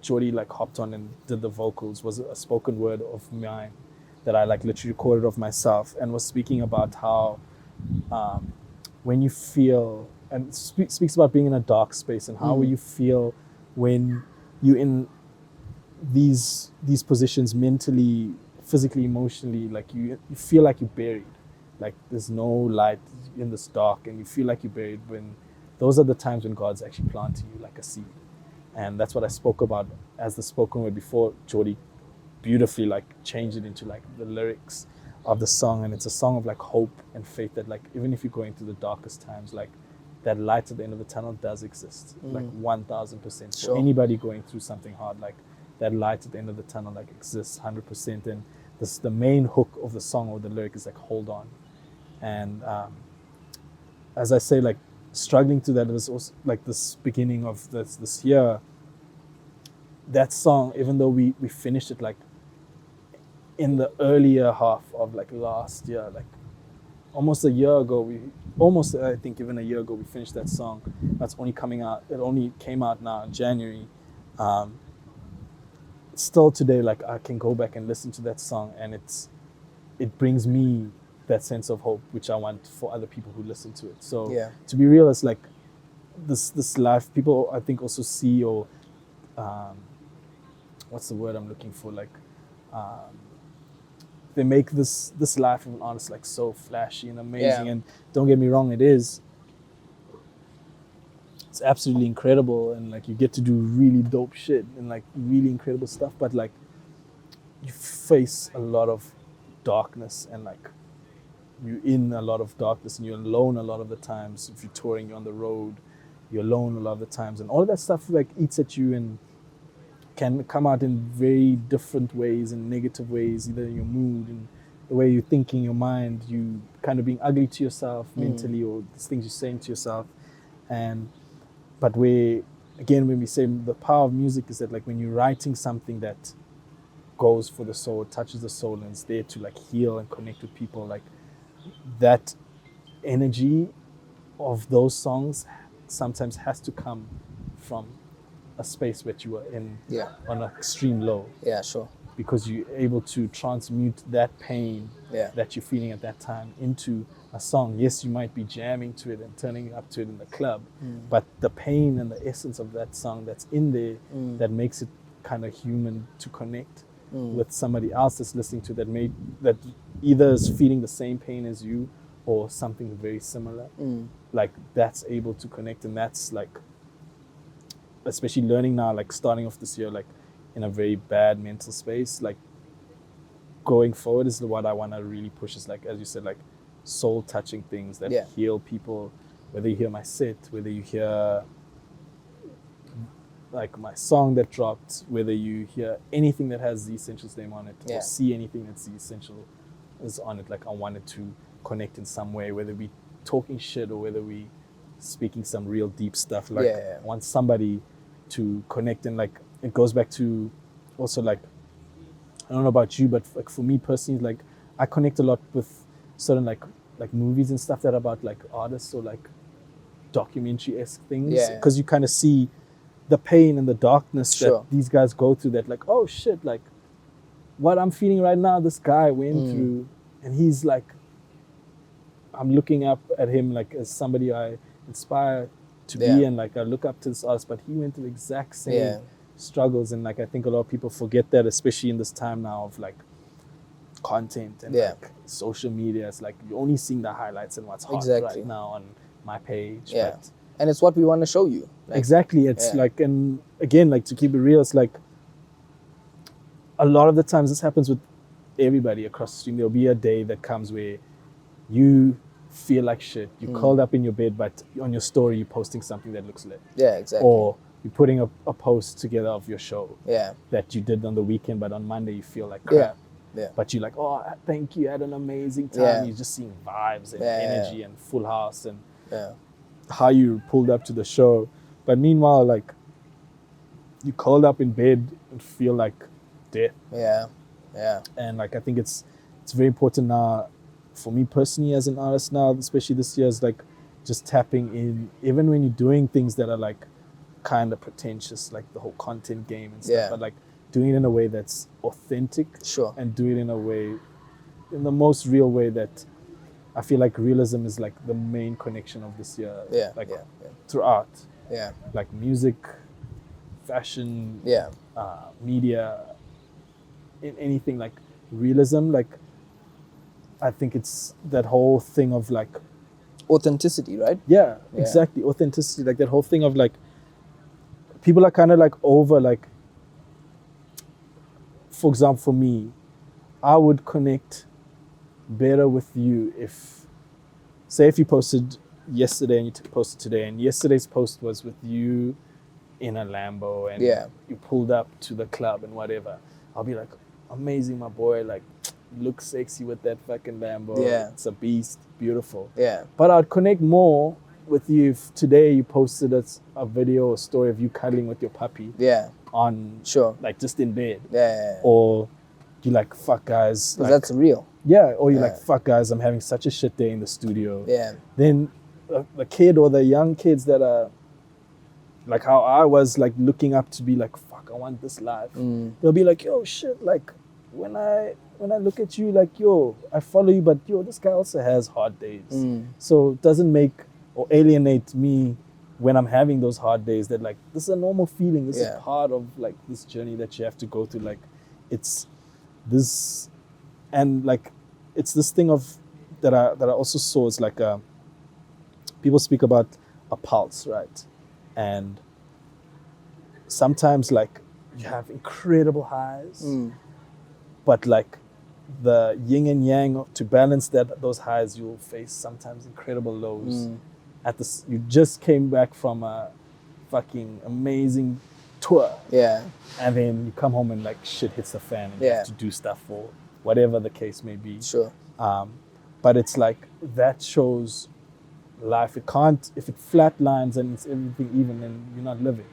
Jordy like hopped on and did the vocals was a spoken word of mine that I like literally recorded of myself, and was speaking about how when you feel, and speaks about being in a dark space, and how will you feel when you're in these positions mentally, physically, emotionally, like you feel like you're buried, like there's no light in this dark, and you feel like you're buried. When those are the times when God's actually planting you like a seed. And that's what I spoke about as the spoken word before Jordy beautifully like changed it into like the lyrics of the song. And it's a song of like hope and faith, that like even if you're going through the darkest times, like that light at the end of the tunnel does exist, like 1000%. Sure. For anybody going through something hard, like that light at the end of the tunnel like exists 100%. And this, the main hook of the song or the lyric is like hold on. And as I say, like struggling through that was also like this beginning of this year. That song, even though we finished it like in the earlier half of like last year, like almost a year ago, I think even a year ago we finished that song. That's only coming out, it only came out now in January. Still today, like I can go back and listen to that song, and it brings me that sense of hope, which I want for other people who listen to it. So to be real, it's like this life, people I think also see, or what's the word I'm looking for? Like they make this life of an artist like so flashy and amazing. And don't get me wrong, it's absolutely incredible, and like you get to do really dope shit and like really incredible stuff, but like you face a lot of darkness, and like you're in a lot of darkness, and you're alone a lot of the times. If you're touring, you're on the road, you're alone a lot of the times, and all of that stuff like eats at you, and can come out in very different ways, in negative ways, either in your mood and the way you think in your mind, you kind of being ugly to yourself mentally, or these things you're saying to yourself. But when we say the power of music is that, like, when you're writing something that goes for the soul, touches the soul, and is there to like heal and connect with people, like that energy of those songs sometimes has to come from a space that you are in on an extreme low. Yeah, sure. Because you're able to transmute that pain that you're feeling at that time into a song. Yes, you might be jamming to it and turning up to it in the club, but the pain and the essence of that song that's in there that makes it kind of human to connect with somebody else that's listening to that either is feeling the same pain as you or something very similar. Like, that's able to connect, and that's like, especially learning now, like starting off this year, like in a very bad mental space, like going forward is what I want to really push, is like, as you said, like soul touching things that heal people, whether you hear my set, whether you hear like my song that dropped, whether you hear anything that has Zee Essential's name on it, or see anything that Zee Essential is on it. Like, I wanted to connect in some way, whether we talking shit or whether we speaking some real deep stuff. Like, I want somebody to connect, and like, it goes back to also, like, I don't know about you, but like for me personally, like I connect a lot with certain like movies and stuff that are about like artists or like documentary-esque things, because you kind of see the pain and the darkness that these guys go through, that like, oh shit, like what I'm feeling right now, this guy went through, and he's like, I'm looking up at him like as somebody I inspire to be, and like I look up to this artist, but he went through the exact same struggles. And like, I think a lot of people forget that, especially in this time now of like content and like social media. It's like you're only seeing the highlights and what's hot right now on my page, but and it's what we want to show you, like, it's like, and again, like, to keep it real, it's like a lot of the times this happens with everybody across the stream. There'll be a day that comes where you feel like shit, you're curled up in your bed, but on your story you're posting something that looks lit, or you're putting a post together of your show that you did on the weekend, but on Monday you feel like crap, but you're like, oh, thank you, I had an amazing time. You're just seeing vibes and energy and full house and how you pulled up to the show. But meanwhile, like, you curled up in bed and feel like death. And like, I think it's very important now for me personally as an artist now, especially this year, is like just tapping in, even when you're doing things that are like kind of pretentious, like the whole content game and stuff, but like doing it in a way that's authentic, and do it in a way, in the most real way that I feel like realism is like the main connection of this year, through art, like music, fashion, media, in anything, like realism. Like, I think it's that whole thing of like authenticity, right? Exactly, authenticity. Like that whole thing of like, people are kind of like over, like, for example, for me, I would connect better with you if, say, if you posted yesterday and you posted today, and yesterday's post was with you in a Lambo and you pulled up to the club and whatever, I'll be like, amazing, my boy, like, look sexy with that fucking Lambo. It's a beast, beautiful. But I'd connect more with you if today you posted a video or story of you cuddling with your puppy on like just in bed, or you like, fuck guys, like, that's real. Or you're like, fuck guys, I'm having such a shit day in the studio. Then the kid or the young kids that are like how I was, like looking up to be like, fuck, I want this life. They'll be like, yo, shit, like when I look at you, like, yo, I follow you, but yo, this guy also has hard days. So it doesn't make or alienate me when I'm having those hard days, that like, this is a normal feeling. This is part of like this journey that you have to go through. Like, it's this, and like, it's this thing of that I also saw. It's like people speak about a pulse, right? And sometimes like you have incredible highs, but like the yin and yang to balance those highs, you'll face sometimes incredible lows. You just came back from a fucking amazing tour. Yeah. And then you come home and like shit hits the fan and you Yeah. have to do stuff for whatever the case may be. Sure. But it's like that shows life. It can't, if it flatlines and it's everything even, then you're not living.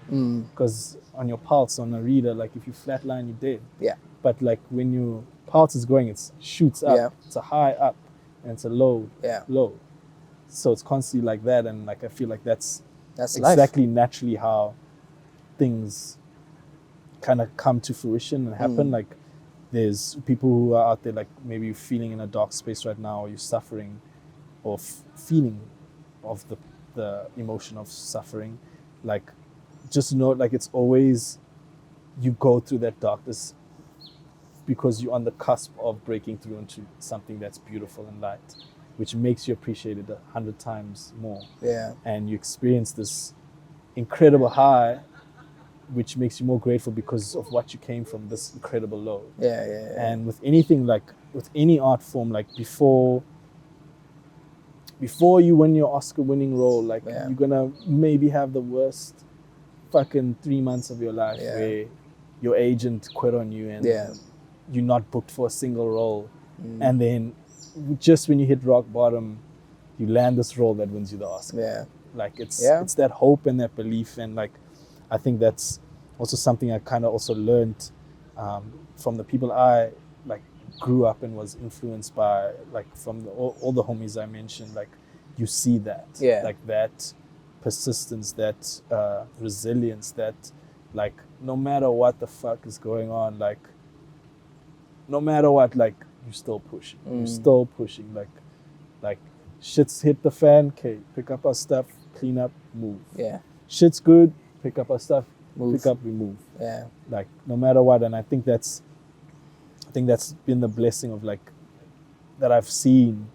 Because on your pulse, on a reader, like if you flatline, you're dead. Yeah. But like when your pulse is going, it shoots up. Yeah. It's a high up and it's a low, Yeah. low. So it's constantly like that. And like I feel like that's life. exactly naturally how things kind of come to fruition and happen. Like there's people who are out there, like maybe you're feeling in a dark space right now, or you're suffering or feeling of the emotion of suffering. Like just know, like it's always, you go through that darkness because you're on the cusp of breaking through into something that's beautiful and light, which makes you appreciate it 100 times more. Yeah. And you experience this incredible high, which makes you more grateful because of what you came from, this incredible low. Yeah. Yeah. And with anything, like with any art form, like before you win your Oscar-winning role, like Yeah. you're gonna maybe have the worst fucking 3 months of your life Yeah. where your agent quit on you and Yeah. you're not booked for a single role. And then just when you hit rock bottom, you land this role that wins you the Oscar. Yeah. Like it's Yeah. it's that hope and that belief, and like I think that's also something I kind of also learned from the people I like grew up and was influenced by, like from all the homies I mentioned. Like you see that, like that persistence, that resilience, that like no matter what the fuck is going on, like no matter what, like you're still pushing, you're still pushing, like shit's hit the fan, okay, pick up our stuff, clean up, move. Yeah. Shit's good, pick up our stuff, Move. pick up, we move. Yeah. Like no matter what. And I think that's been the blessing of like that I've seen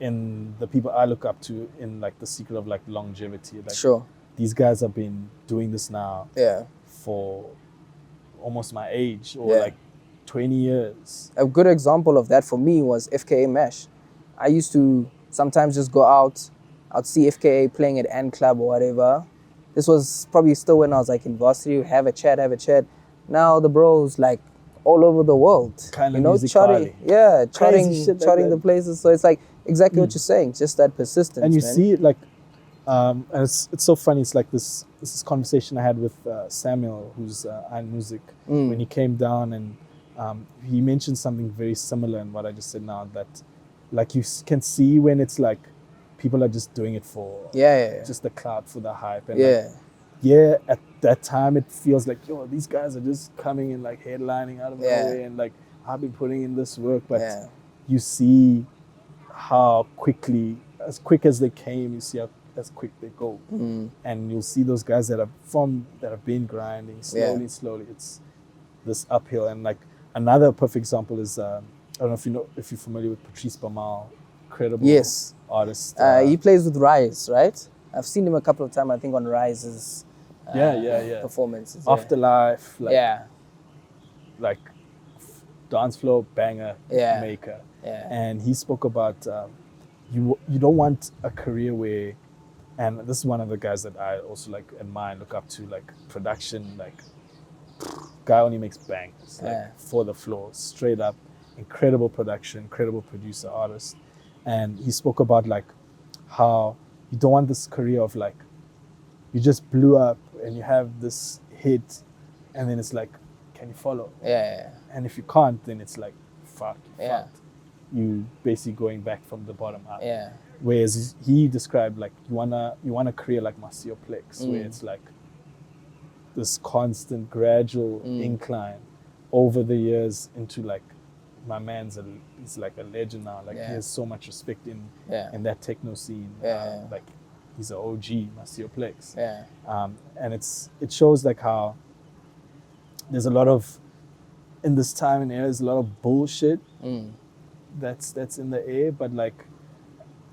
in the people I look up to, in like the secret of like longevity. Like Sure. these guys have been doing this now Yeah. for almost my age, or Yeah. like 20 years. A good example of that for me was FKA Mesh. I used to sometimes just go out, I'd see FKA playing at Ant Club or whatever. This was probably still when I was like in varsity, have a chat. Now the bros like all over the world. Kind of you know, music charting, party. yeah, Crazy shit like charting that. the places. So it's like exactly what you're saying, just that persistence. And you man. see it like, and it's so funny. It's like this conversation I had with Samuel, who's Iron Music, when he came down, and he mentioned something very similar in what I just said now, that like you can see when it's like people are just doing it for just the clout, for the hype. And like, at that time it feels like, yo, these guys are just coming in like headlining out of nowhere, and like I've been putting in this work, but you see how as quick as they came, you see how as quick they go. And you'll see those guys that have been grinding slowly. It's this uphill. And like another perfect example is I don't know if you're familiar with Patrice Bamal, incredible artist. He plays with Rise, right? I've seen him a couple of times, I think, on Rise's performances. Afterlife, like dance floor banger maker. And he spoke about you don't want a career where, and this is one of the guys that I also like admire and look up to, like production, like guy only makes bangers, like for the floor, straight up, incredible production, incredible producer, artist. And he spoke about like how you don't want this career of like, you just blew up and you have this hit and then it's like, can you follow? And if you can't, then it's like, fuck, you fucked. You basically going back from the bottom up. Whereas he described like you want a career like Maceo Plex, where it's like this constant gradual incline over the years into like, my man's he's like a legend now. Like he has so much respect in that techno scene. Like he's an OG, Maceo Plex. And it shows like how there's a lot of, in this time and era, there's a lot of bullshit that's in the air, but like,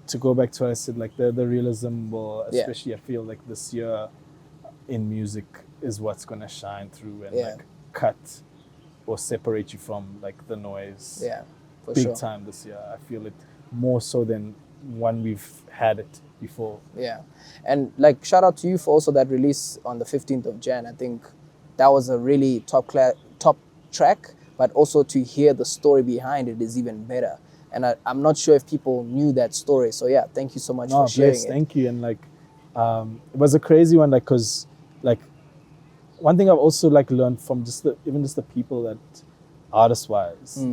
to go back to what I said, like the realism will, especially I feel like this year in music is what's gonna shine through and like cut or separate you from like the noise. For big sure. time this year. I feel it more so than when we've had it before. Yeah. And like shout out to you for also that release on the 15th of Jan. I think that was a really top track, but also to hear the story behind it is even better. And I'm not sure if people knew that story. So yeah, thank you so much for sharing it. Thank you. And like, it was a crazy one, like, cause like, one thing I've also like learned from just the people that artist-wise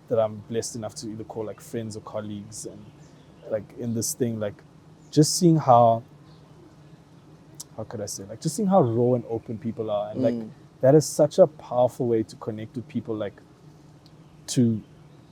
that I'm blessed enough to either call like friends or colleagues, and like in this thing, like just seeing how could I say, like just seeing how raw and open people are, and like that is such a powerful way to connect with people, like to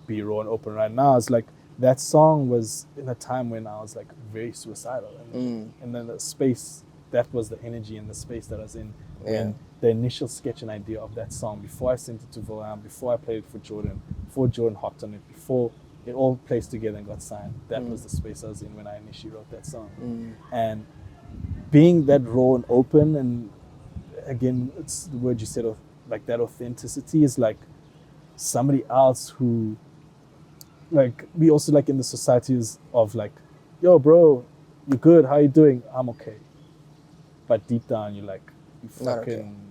be raw and open right now. It's like that song was in a time when I was like very suicidal, and then the space, that was the energy and the space that I was in when the initial sketch and idea of that song, before I sent it to William, before I played it for Jordan, before Jordan hopped on it, before it all placed together and got signed, that was the space I was in when I initially wrote that song. And being that raw and open, and again, it's the word you said, of like that authenticity, is like somebody else who, like, we also like in the societies of like, yo bro, you good, how you doing? I'm okay. But deep down you're like, you fucking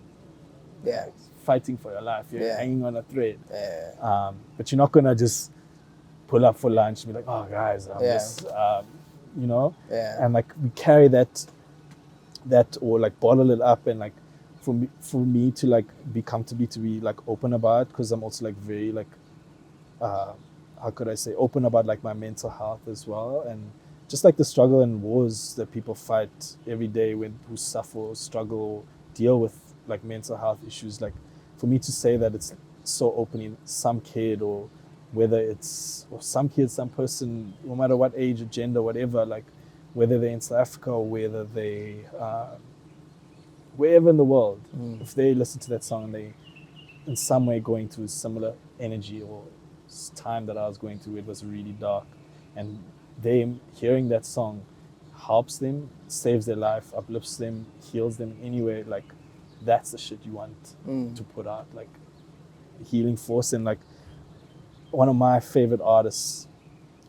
fighting for your life, you're hanging on a thread. But you're not gonna just pull up for lunch and be like, oh guys, I'm just you know? And like we carry that or like bottle it up, and like for me to like to be like open about, because I'm also like very like how could I say, open about like my mental health as well, and just like the struggle and wars that people fight every day who suffer or struggle or deal with like mental health issues. Like for me to say that it's so openly, some kid, or whether it's some person, no matter what age or gender, whatever, like whether they're in South Africa or whether they wherever in the world, if they listen to that song and they in some way going through a similar energy or time that I was going through, it was really dark, and them hearing that song helps them, saves their life, uplifts them, heals them anyway, like that's the shit you want to put out, like healing force. And like one of my favorite artists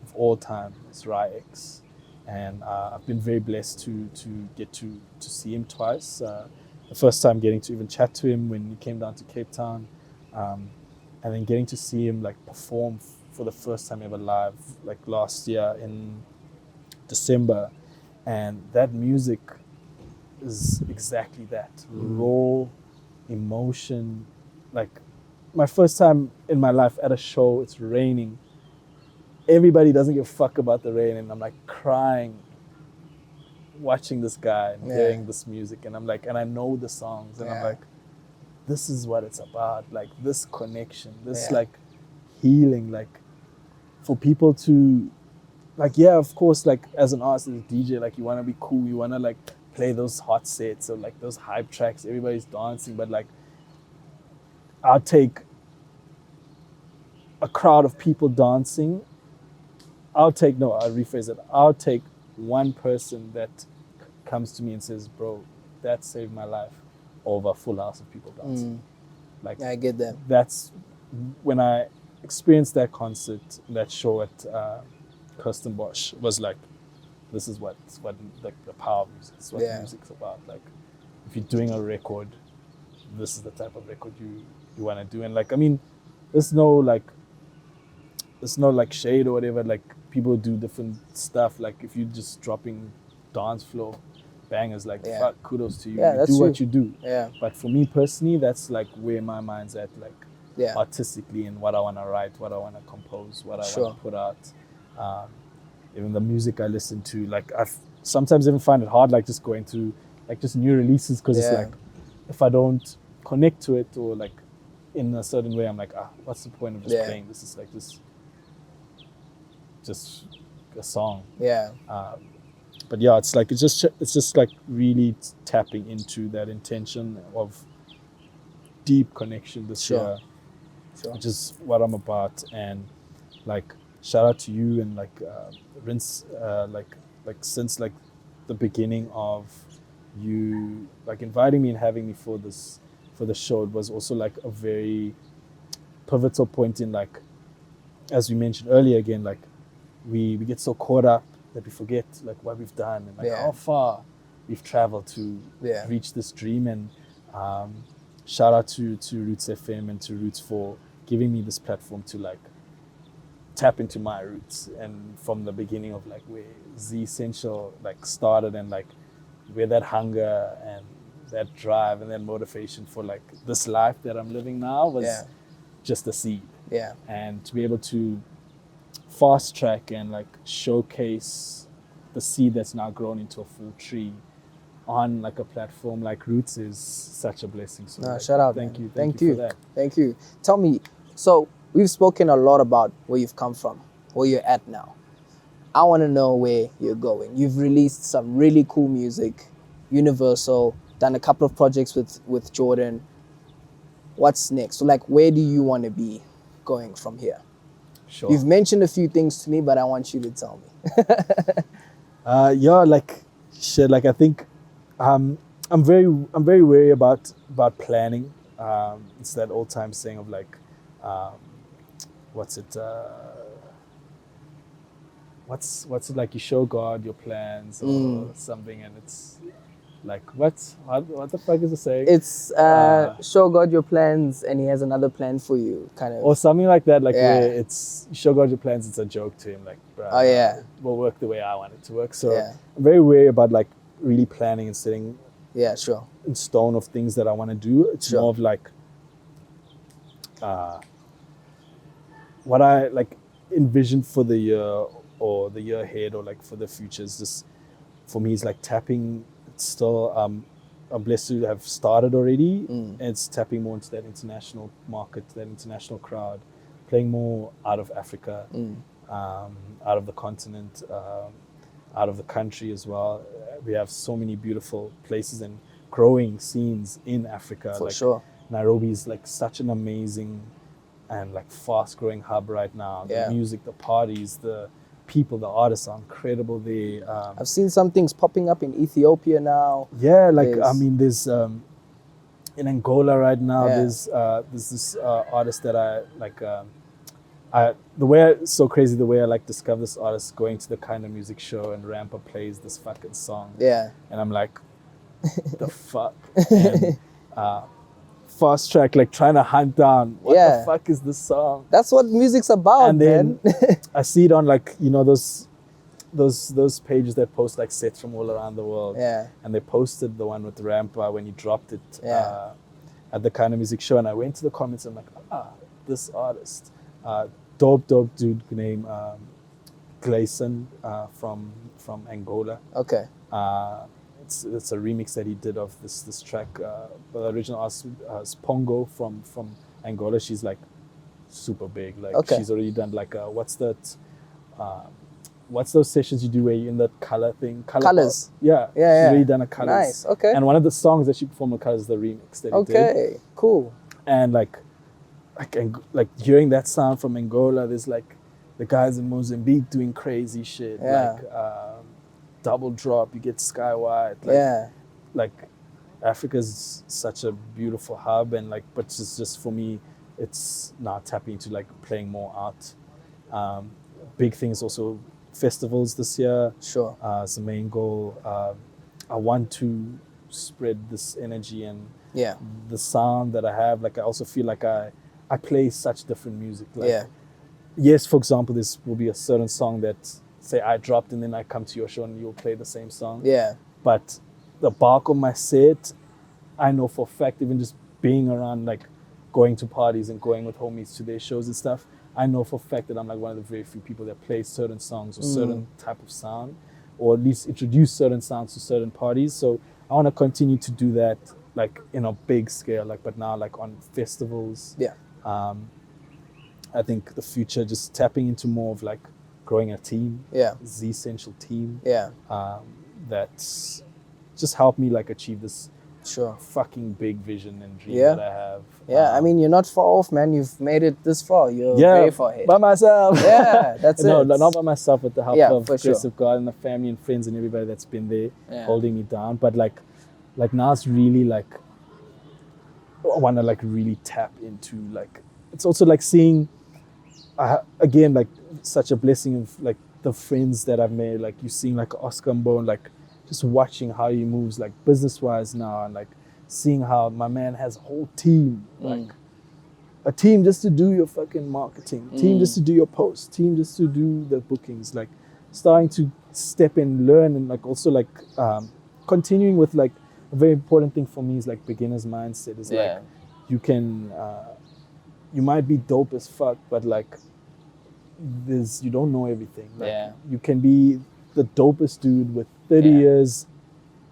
of all time is X, and I've been very blessed to get to see him twice. The first time getting to even chat to him when he came down to Cape Town, and then getting to see him like perform for the first time ever live, like last year in December. And that music is exactly that, raw emotion. Like my first time in my life at a show, it's raining, everybody doesn't give a fuck about the rain, and I'm like crying watching this guy and hearing this music, and I'm like, and I know the songs, and I'm like, this is what it's about, like this connection, this like healing, like for people to like, of course, like as an artist, as a DJ, like you want to be cool, you want to like play those hot sets or like those hype tracks, everybody's dancing, but like I'll take a crowd of people dancing, I'll take one person that comes to me and says, bro, that saved my life, over a full house of people dancing. Like I get that. That's when I experienced that concert, that show at Kirstenbosch, was like, this is what like the power of music, this is what music's about. Like if you're doing a record, this is the type of record you want to do. And like, I mean, there's no like shade or whatever, like people do different stuff, like if you're just dropping dance floor bangers, like fuck, kudos to you, you do what you do. But for me personally, that's like where my mind's at, like artistically, and what I want to write, what I want to compose, what I want to put out. Even the music I listen to, like I've sometimes even find it hard, like just going through like just new releases, because it's like if I don't connect to it or like in a certain way, I'm like, what's the point of just playing this? Is like this just a song. But it's like it's just like really tapping into that intention of deep connection this year, which is what I'm about. And like shout out to you, and like Rinse, like since like the beginning of you like inviting me and having me for the show, it was also like a very pivotal point in, like as we mentioned earlier again, like we get so caught up that we forget like what we've done and like Yeah. how far we've traveled to Yeah. reach this dream. And shout out to Roots FM and to Roots for giving me this platform to like tap into my roots, and from the beginning of like where Zee Essential like started, and like where that hunger and that drive and that motivation for like this life that I'm living now was Yeah. just a seed. Yeah. And to be able to fast track and like showcase the seed that's now grown into a full tree on like a platform like Roots is such a blessing. So No, like, shout out. thank man. you Thank for you. that. Thank you. Tell me, so we've spoken a lot about where you've come from, where you're at now. I want to know where you're going. You've released some really cool music, Universal, done a couple of projects with Jordan. What's next? So like, where do you want to be going from here? Sure. You've mentioned a few things to me, but I want you to tell me. Yeah, like shit. Like I think I'm very wary about planning. It's that old time saying of like, what's it? What's it like? You show God your plans or something, and it's like what the fuck is it saying? It's show God your plans and he has another plan for you, kind of. Or something like that. Like Yeah. where it's you show God your plans. It's a joke to him. Like, bruh, Oh, yeah. it will work the way I want it to work. So Yeah. I'm very wary about like really planning and setting Yeah, sure. in stone of things that I want to do. It's Sure. more of like what I like envision for the year or the year ahead or like for the future is just for me is like tapping. It's still I'm blessed to have started already. It's tapping more into that international market, that international crowd, playing more out of Africa, out of the continent, out of the country as well. We have so many beautiful places and growing scenes in Africa. For like sure. Nairobi is like such an amazing and like fast growing hub right now. Yeah. The music, the parties, the people, the artists are incredible there. I've seen some things popping up in Ethiopia now. Yeah, like I There's- mean, there's in Angola right now. Yeah. There's this artist that I like. The way it's so crazy. The way I like discover this artist going to the kind of music show and Rampa plays this fucking song. Yeah. And I'm like, the fuck. And, fast track, like trying to hunt down what Yeah. the fuck is this song. That's what music's about, And then man. I see it on like those pages that post like sets from all around the world. Yeah. And they posted the one with Rampa when he dropped it Yeah. at the kind of music show, and I went to the comments and I'm like, this artist, dope dude named Gleison from Angola. Okay. It's a remix that he did of this track. The original artist is Pongo from Angola. She's like super big. Like Okay. she's already done like what's those sessions you do where you're in that color thing? Colours. Yeah. Yeah, She's yeah. already done a colors. Nice. Okay. And one of the songs that she performed on colors is the remix that he did. Okay. Cool. And like hearing that sound from Angola, there's like the guys in Mozambique doing crazy shit. Yeah. Like double drop, you get sky wide. Like, Yeah. like Africa's such a beautiful hub, and like, but it's just for me, it's now tapping into like playing more out. Big things also festivals this year. Sure. It's the main goal. I want to spread this energy and Yeah. the sound that I have. Like I also feel like I play such different music. Like, Yeah. yes, for example, this will be a certain song that say I dropped and then I come to your show and you'll play the same song. Yeah. But the bulk of my set, I know for a fact, even just being around, like going to parties and going with homies to their shows and stuff, I know for a fact that I'm like one of the very few people that play certain songs or certain type of sound, or at least introduce certain sounds to certain parties. So I want to continue to do that, like in a big scale, like, but now like on festivals. Yeah. I think the future, just tapping into more of like growing a team, Yeah. Zee Essential team, Yeah. that's just helped me like achieve this Sure. fucking big vision and dream Yeah. that I have. Yeah. I mean, you're not far off, man. You've made it this far. You're yeah, very far ahead. by myself. Yeah, that's no, it. not by myself, with the help Yeah, of for grace sure. of God and the family and friends and everybody that's been there Yeah. holding me down. But like now it's really like I want to like really tap into like, it's also like seeing again like such a blessing of like the friends that I've made, like you seeing like Oscar Mbone, like just watching how he moves like business-wise now, and like seeing how my man has a whole team, like a team just to do your fucking marketing, team just to do your posts, team just to do the bookings, like starting to step in, learn, and like also like continuing with like a very important thing for me is like beginner's mindset is like you can you might be dope as fuck, but like you don't know everything. Like you can be the dopest dude with 30 years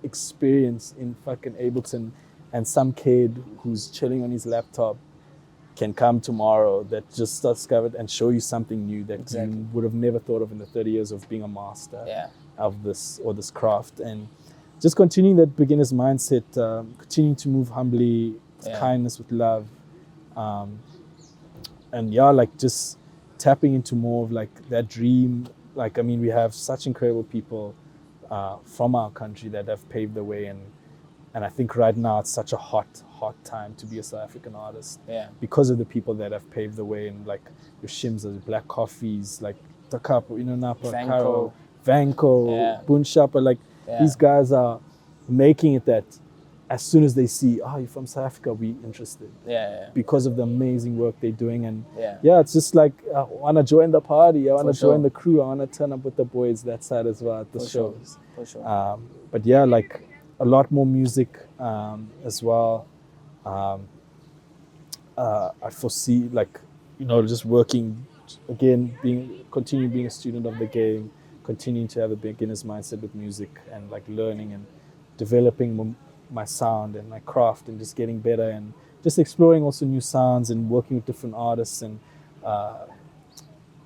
experience in fucking Ableton, and some kid who's chilling on his laptop can come tomorrow that just discovered and show you something new that you would have never thought of in the 30 years of being a master of this or this craft. And just continuing that beginner's mindset, continuing to move humbly, with kindness, with love, and like just tapping into more of like that dream. Like, I mean, we have such incredible people from our country that have paved the way, and I think right now it's such a hot time to be a South African artist because of the people that have paved the way, and like your Shims, Black Coffees, like Takapo, Napa, Karo, Vanko, Bunshapa, like these guys are making it that as soon as they see, you're from South Africa, we interested. Because of the amazing work they're doing. And it's just like, I want to join the party. I want to join the crew. I want to turn up with the boys that side as well at the shows. For sure. But like a lot more music as well. I foresee like, just working again, continue being a student of the game, continuing to have a beginner's mindset with music, and like learning and developing my sound and my craft, and just getting better, and just exploring also new sounds and working with different artists and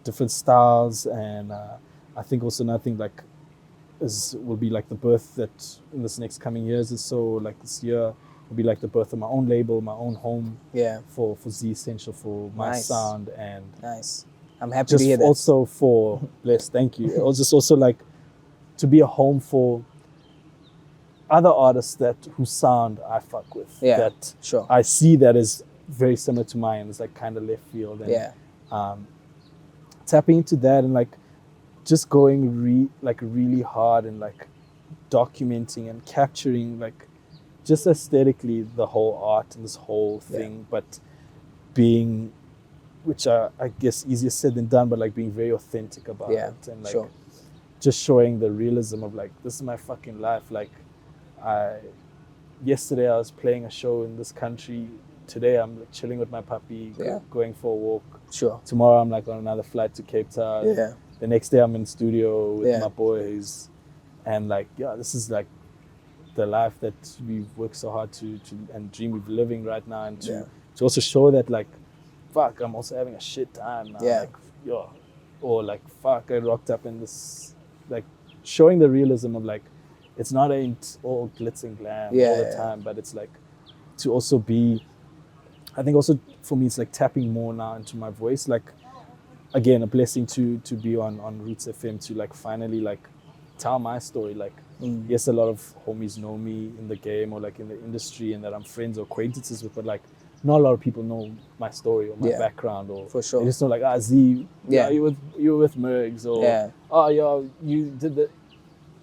different styles. And I think also nothing like will be like the birth that in this next coming years or so, like this year will be like the birth of my own label, my own home for Zee Essential, for my sound. And I'm happy to hear that. Also for bless, thank you. It was just also like to be a home for other artists whose sound I fuck with. That I see that is very similar to mine. It's like kind of left field. And tapping into that, and like just going really hard, and like documenting and capturing like just aesthetically the whole art and this whole thing, but being, which I guess easier said than done, but like being very authentic about it, and like just showing the realism of like, this is my fucking life. Like yesterday I was playing a show in this country. Today I'm like chilling with my puppy, going for a walk. Tomorrow I'm like on another flight to Cape Town. The next day I'm in studio with my boys, and like this is like the life that we've worked so hard to and dream we're living right now, and to also show that like, fuck, I'm also having a shit time now. Like, or like, fuck, I rocked up in this, like showing the realism of like, it's not ain't all glitz and glam all the time, but it's like to also be, I think also for me it's like tapping more now into my voice. Like again, a blessing to be on Roots FM, to like finally like tell my story. Like yes, a lot of homies know me in the game or like in the industry, and that I'm friends or acquaintances with, but like not a lot of people know my story or my background, or for sure. They just know like, Zee, you were with Mergs, or you did the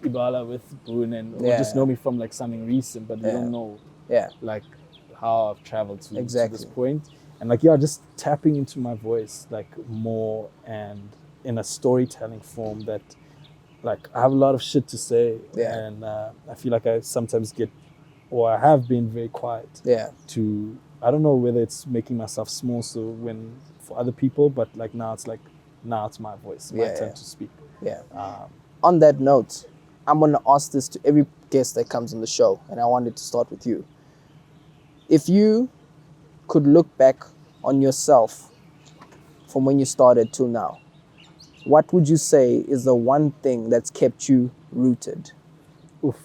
Ibala with Boone, and or just know me from like something recent, but you don't know like how I've traveled to this point. And like just tapping into my voice like more, and in a storytelling form that like I have a lot of shit to say, and I feel like I sometimes get, or I have been very quiet to, I don't know whether it's making myself small so when for other people, but like now it's my voice, my turn to speak. On that note, I'm going to ask this to every guest that comes on the show, and I wanted to start with you. If you could look back on yourself from when you started till now, what would you say is the one thing that's kept you rooted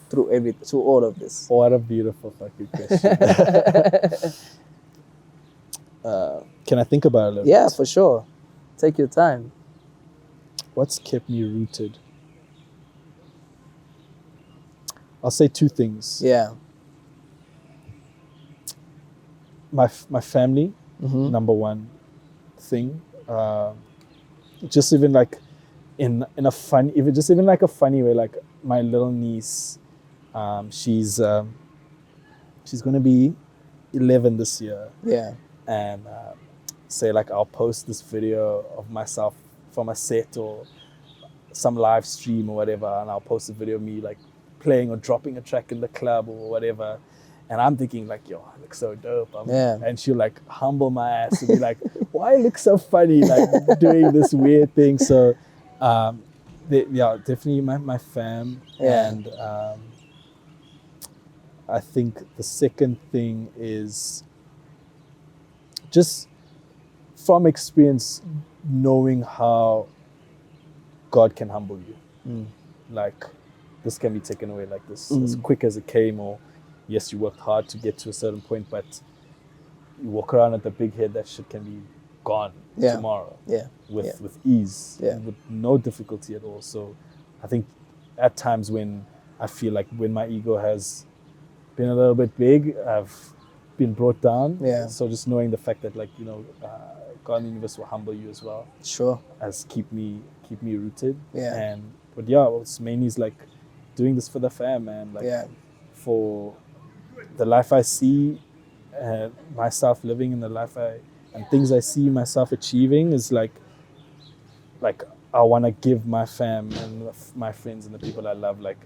through all of this? What a beautiful fucking question. Can I think about it a little bit? Yeah, for sure. Take your time. What's kept me rooted? I'll say two things. Yeah. My family, number one thing. Just even like in a fun, even like a funny way. Like my little niece, she's gonna be 11 this year. Yeah. And say like I'll post this video of myself from a set or some live stream or whatever, and I'll post a video of me like playing or dropping a track in the club or whatever, and I'm thinking like, yo, I look so dope. And she'll like humble my ass and be like, why you look so funny, like doing this weird thing. So definitely my fam. And I think the second thing is just from experience, knowing how God can humble you. Like this can be taken away like this as quick as it came, or yes, you worked hard to get to a certain point, but you walk around at the big head, that shit can be gone tomorrow with ease, with no difficulty at all. So I think at times when I feel like when my ego has been a little bit big, I've been brought down. So just knowing the fact that like, you know, God in the universe will humble you as well. Sure. As keep me rooted. But what's mainly is like doing this for the fam, man. Like for the life I see myself living in, the life and things I see myself achieving is like I want to give my fam and my friends and the people I love like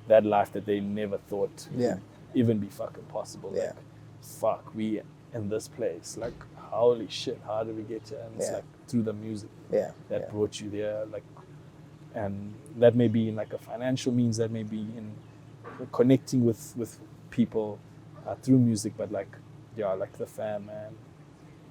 that life that they never thought could even be fucking possible. Like, fuck, we in this place. Like, holy shit, how did we get here? And it's like through the music that brought you there. Like, and that may be in like a financial means, that may be in connecting with people through music, but like, like the fam, man.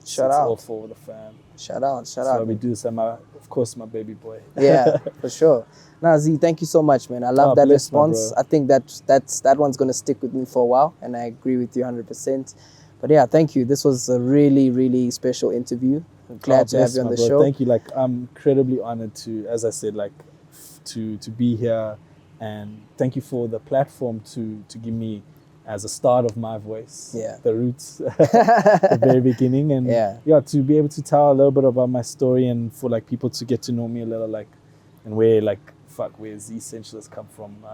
Shout out. All for the fam. Shout out. So we do this, and of course, my baby boy. Yeah, for sure. Now, Zee, thank you so much, man. I love that response. I think that one's going to stick with me for a while, and I agree with you 100%. But yeah, thank you. This was a really, really special interview. I'm glad to have you on the show. Thank you. Like, I'm incredibly honored to, as I said, like to be here, and thank you for the platform to give me as a start of my voice, the roots, the very beginning, and to be able to tell a little bit about my story, and for like people to get to know me a little, like, and where Zee Essential has come from.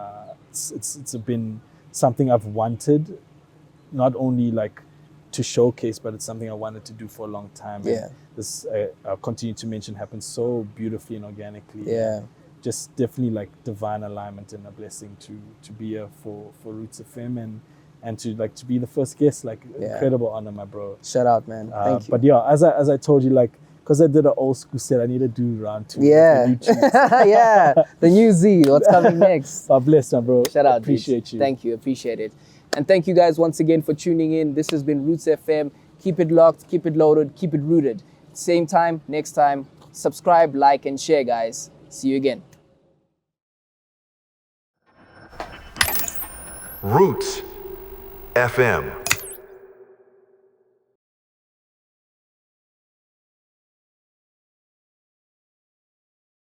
It's been something I've wanted, not only like to showcase, but it's something I wanted to do for a long time. And this, I'll continue to mention, happens so beautifully and organically. Just definitely like divine alignment and a blessing to be here for Roots FM and to be the first guest. Like, incredible honor, my bro. Shout out, man. Thank you. But as I told you, like, because I did an old school set, I need to do round 2. The new Zee. What's coming next? God bless, my bro. Shout out. Appreciate you. Thank you. Appreciate it. And thank you guys once again for tuning in. This has been Roots FM. Keep it locked, keep it loaded, keep it rooted. Same time, next time. Subscribe, like, and share, guys. See you again. Roots FM.